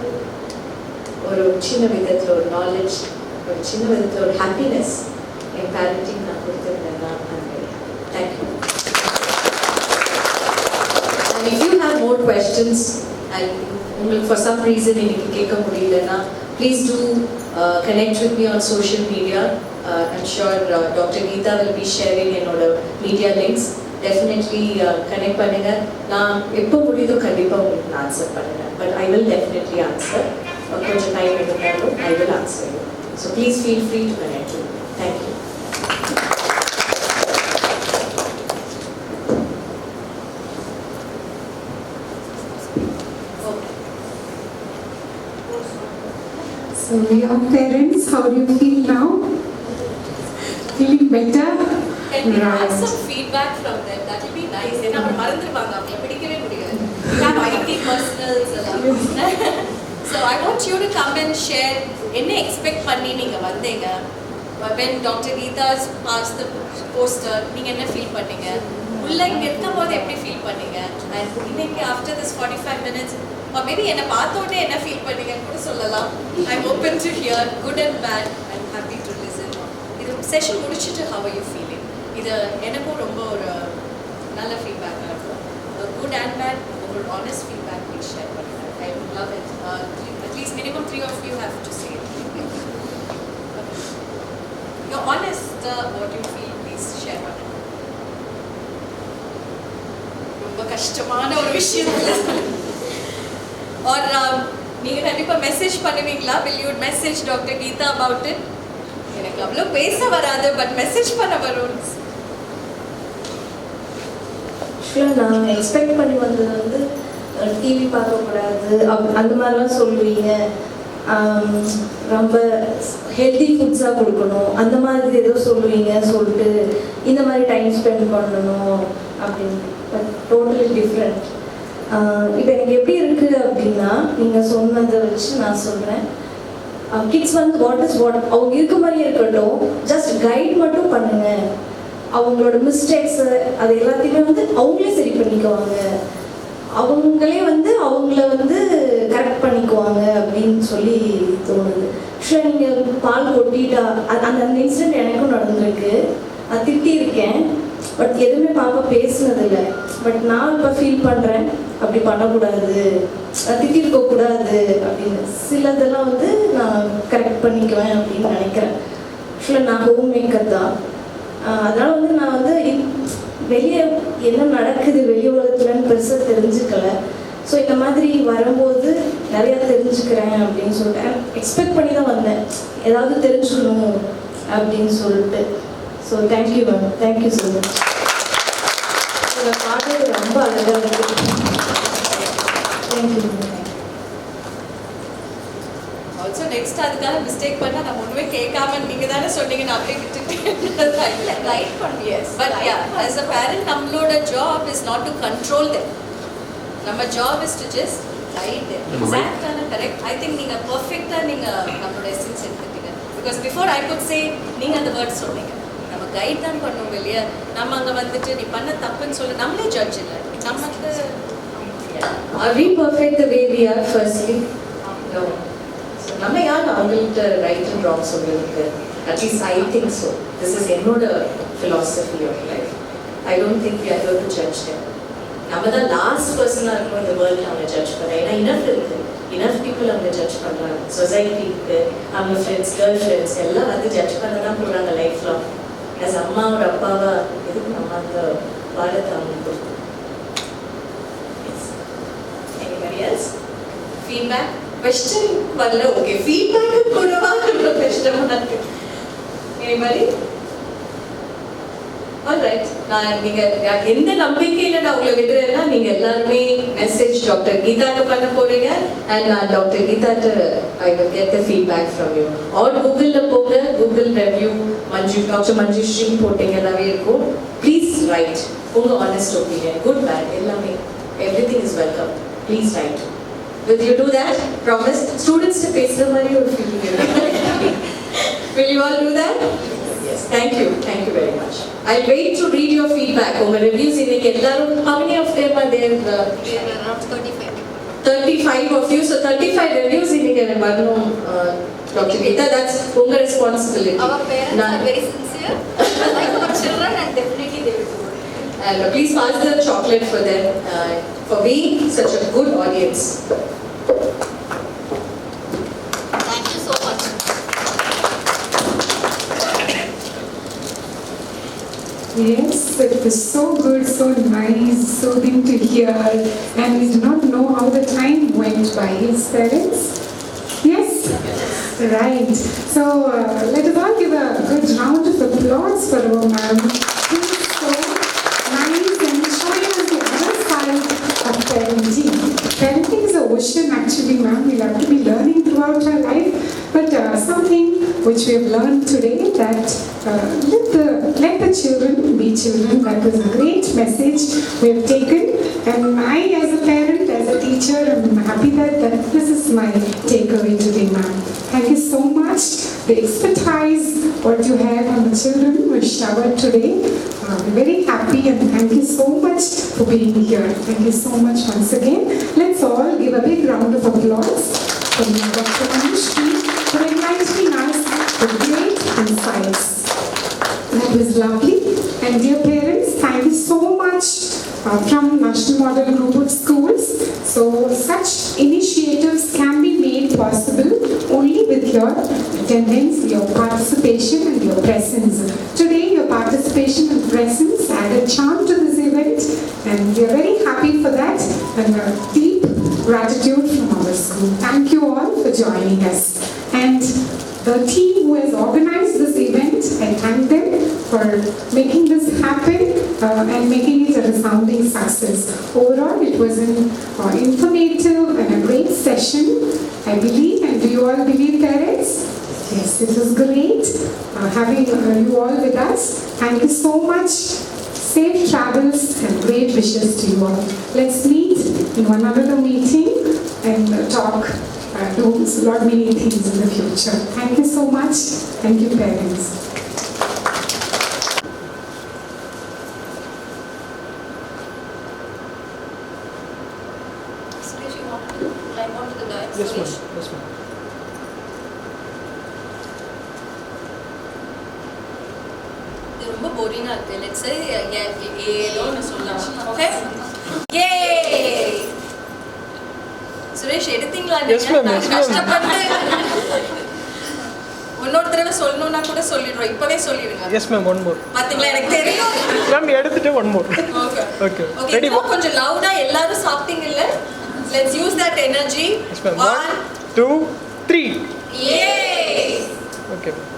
ஒரு சின்ன விதத்தில் ஒரு நாலேஜ், ஒரு சின்ன விதத்தில் ஒரு ஹாப்பினஸ் என் பேரண்டிங் நான் கொடுத்துருந்தேன்னா thank you. And if you have more questions and உங்களுக்கு ஃபார் சம் ரீசன் இன்னைக்கு கேட்க முடியலன்னா please do connect with me on social media. I'm sure Dr. Geeta will be sharing என்னோட media links. Definitely connect பண்ணுங்க. நான் எப்போ முடியுதோ கண்டிப்பாக உங்களுக்கு நான் ஆன்சர் பண்ணுறேன். But I will definitely answer. கொஞ்சம் டைம் எடுத்தாலும் I will answer you. So please feel free to connect with me. Thank you. So your parents, how do you feel now? Feeling better? Can we have some feedback from them? That will be nice. ஏன்னா அவங்க மறந்துடுவாங்க, அவங்களை பிடிக்கவே முடியாது. We have IT personals எல்லாம். So I want you to come and share என்ன expect பண்ணி நீங்க வந்தீங்க. When Dr. Geeta's passed the poster, நீங்க என்ன ஃபீல் பண்ணீங்க? உள்ள இங்க இருக்கும்போது எப்படி ஃபீல் பண்ணீங்க? And இன்னைக்கு after this 45 minutes or maybe என்ன பார்த்த உடனே என்ன ஃபீல் பண்ணீங்கன்னு கூட சொல்லலாம். I'm open to hear good and bad. I'm happy to listen. இது செஷன் முடிச்சிட்டு how are you feeling? இது எனக்கும் ரொம்ப ஒரு நல்ல ஃபீட்பேக்காக இருக்கும். குட் அண்ட் பேட் உங்களோட ஆனஸ்ட் ஃபீட்பேக் ப்ளீஸ் ஷேர் பண்ணுங்க. I would love it. At least minimum 3 of you have to say it. You're honest, what you feel, please share பண்ணுங்க. ரொம்ப கஷ்டமான ஒரு விஷயம் இல்லை. or நீங்க கண்டிப்பா மெசேஜ் பண்ணுவீங்களா? will you message Dr. Geeta about it? எனக்கு அவ்வளோ பேச வராது, பட் மெசேஜ் பண்ண வரும். நான் எக்ஸ்பெக்ட் பண்ணி வந்தது வந்து டிவி பார்க்கக்கூடாது அந்த மாதிரிலாம் சொல்லுவீங்க, ரொம்ப ஹெல்தி ஃபுட்ஸாக கொடுக்கணும் அந்த மாதிரி ஏதோ சொல்லுவீங்க, சொல்லிட்டு இந்த மாதிரி டைம் ஸ்பெண்ட் பண்ணணும் அப்படின்னு. But totally different. இப்போ எனக்கு எப்படி இருக்குது அப்படின்னா, நீங்கள் சொன்னதை வச்சு நான் சொல்கிறேன். கிட்ஸ் வந்து வாட் அவங்க இருக்க மாதிரியே இருக்கட்டும், ஜஸ்ட் கைட் மட்டும் பண்ணுங்க. அவங்களோட மிஸ்டேக்ஸு அது எல்லாத்தையுமே வந்து அவங்களே சரி பண்ணிக்குவாங்க, அவங்களே வந்து அவங்கள வந்து கரெக்ட் பண்ணிக்குவாங்க அப்படின்னு சொல்லி தோணுது. ஆக்சுவலாக நீங்கள் பால் கொட்டிட்டா அந்த இன்சிடென்ட் எனக்கும் நடந்திருக்கு. நான் திட்டியிருக்கேன், பட் எதுவுமே பாப்பா பேசுனதில்லை. பட் நான் இப்போ ஃபீல் பண்ணுறேன் அப்படி பண்ணக்கூடாது, திட்டிருக்கக்கூடாது அப்படின்னு. சிலதெல்லாம் வந்து நான் கரெக்ட் பண்ணிக்குவேன் அப்படின்னு நினைக்கிறேன். ஆக்சுவலாக நான் ஹோம் மேக்கர் தான். அதனால் வந்து நான் வந்து வெளியே என்ன நடக்குது வெளி உலகத்துலன்னு பெருசாக தெரிஞ்சுக்கல. ஸோ இந்த மாதிரி வரும்போது நிறையா தெரிஞ்சுக்கிறேன் அப்படின்னு சொல்லிட்டு எக்ஸ்பெக்ட் பண்ணி தான் வந்தேன், ஏதாவது தெரிஞ்சுக்கணும் அப்படின்னு சொல்லிட்டு. So thank you ma'am, thank you so much. உங்கள் பாட்டு ரொம்ப அழகாக இருக்குது. Thank you ma'am. ஆல்சோ நெக்ஸ்ட் அதுக்காக மிஸ்டேக் பண்ணால் நம்ம ஒன்றுமே கேட்காம நீங்கள் தானே சொன்னீங்க, நான் அப்படியே விட்டுட்டேன். இல்லை கைட் பண்ணி. Yes but yeah as a parent நம்மளோட job is not to control them. நம்ம job is to just guide them. எக்ஸாக்டான கரெக்ட். ஐ திங்க் நீங்கள் பர்ஃபெக்டாக நீங்கள் நம்மளோட எசன்ஸ் எடுத்துட்டீங்க. Because before I could say நீங்கள் அந்த வேர்ட் சொன்னீங்க. நம்ம கைட் தான் பண்ணுவோம் இல்லையா? நம்ம அங்கே வந்துட்டு நீ பண்ண தப்புன்னு சொல்லி நம்மளே ஜட்ஜ் இல்லை. நமக்கு Are we perfect the way we are firstly? No. So நம்ம யார் அவங்கள்ட்ட ரைட் அண்ட் ராங் சொல்றதுக்கு? At least I think so. This is என்னோட philosophy of life. I don't think we are here to judge them. நம்ம தான் last பர்சனாக இருக்கும் இந்த வேர்ல்டு அவங்க ஜட்ஜ் பண்ண. ஏன்னா இனஃப் இருக்கு, இனஃப் பீப்புள் அவங்க ஜட்ஜ் பண்ணுறாங்க. சொசைட்டிக்கு அவங்க ஃப்ரெண்ட்ஸ், கேர்ள் ஃப்ரெண்ட்ஸ் எல்லாம் வந்து ஜட்ஜ் பண்ண தான் போகிறாங்க லைஃப் லாங். ஆஸ் அம்மாவோட அப்பாவா எதுக்கு நம்ம அந்த பாடத்தை அவங்களுக்கு. Anybody else? Feedback? Question வரல. Okay, feedback கூடவா ரொம்ப கஷ்டமா இருக்கு. Anybody? All right. நீங்கள் எந்த நம்பிக்கையில் நான் உங்களை விடுறேன்னா நீங்கள் எல்லாருமே மெசேஜ் டாக்டர் கீதாக்கு பண்ண போறீங்க அண்ட் நான் டாக்டர் கீதாட்ட I will get the feedback from you. All கூகுளில் போங்க, கூகுள் ரெவ்யூ டாக்டர் மஞ்சுஸ்ரீ போட்டிங்கன்னாவே இருக்கும். ப்ளீஸ் ரைட் உங்கள் ஆனஸ்ட் ஒப்பீனியன், குட் பேட் எல்லாமே, everything is welcome. Please write. Will you do that? Promise? Students to face the money or feeling it? Will you all do that? Yes. Thank you very much. I'll wait to read your feedback. Over reviews in how many of them are there? There are around 35. 35 of you. So 35 reviews in Dr. Geeta, that's your responsibility. Our parents are very sincere. Like our children, and definitely they will do it. And please pass the chocolate for them for being such a good audience. Thank you so much. Yes, it was so good, so nice, soothing to hear, and we do not know how the time went by. His parents? Yes? Right. So let us all give a good round of applause for our ma'am. She is so nice and showing us the other side of parenting. Parenting is an ocean actually, ma'am. We'll have to be learning throughout our life. But something which we have learned today, that let the children be children. That was a great message we have taken. And I, as a parent, as a teacher, am happy that this is my takeaway today, ma'am. Thank you so much. The expertise what you have on the children was showered today. I'm very happy and thank you so much for being here. Thank you so much once again. Let's all give a big round of applause for Dr. Manushree for enlightening us with great insights. That was lovely. And dear parents, thank you so much from National Model Group of Schools. So such initiatives can be made possible only with your attendance, your participation and your presence. Today your participation and presence added charm to this event, and we are very happy for that, and a deep gratitude from our school. Thank you all for joining us. And the team who has organized this event, I thank them for making this happen and making it a resounding success. Overall, it was an informative and a great session, I believe. And do you all believe, parents? Yes, it was great having you all with us. Thank you so much. Safe travels and great wishes to you all. let's meet in one another meeting and talk, do a lot many things in the future. Thank you so much. Thank you, parents. Suresh, you want to climb onto the dais? Yes, ma'am. Suresh? Yes, ma'am. இது ரொம்ப போரிங்கா இருக்கு. Let's say ஏதோ ஒன்று சொல்லலாம். Okay? Yay! Suresh எடுத்தீங்களா? Yes, ma'am. நான் Yes, ma'am. கஷ்டப்பட்டு இன்னொரு தடவை சொல்லணும்னா கூட சொல்லிடுறோம். இப்பவே சொல்லிடுங்க. Yes, ma'am. One more. பாத்தீங்களா, எனக்கு தெரியும். Ma'am, எடுத்துட்டு one more. Okay. Okay. Okay, Ready? இன்னும் கொஞ்சம் லவுடா எல்லாரும் சாப்பிட்டீங்க இல்ல? Let's use that energy. Yes, ma'am. 1, 2, 3. Yay! Okay, ma'am.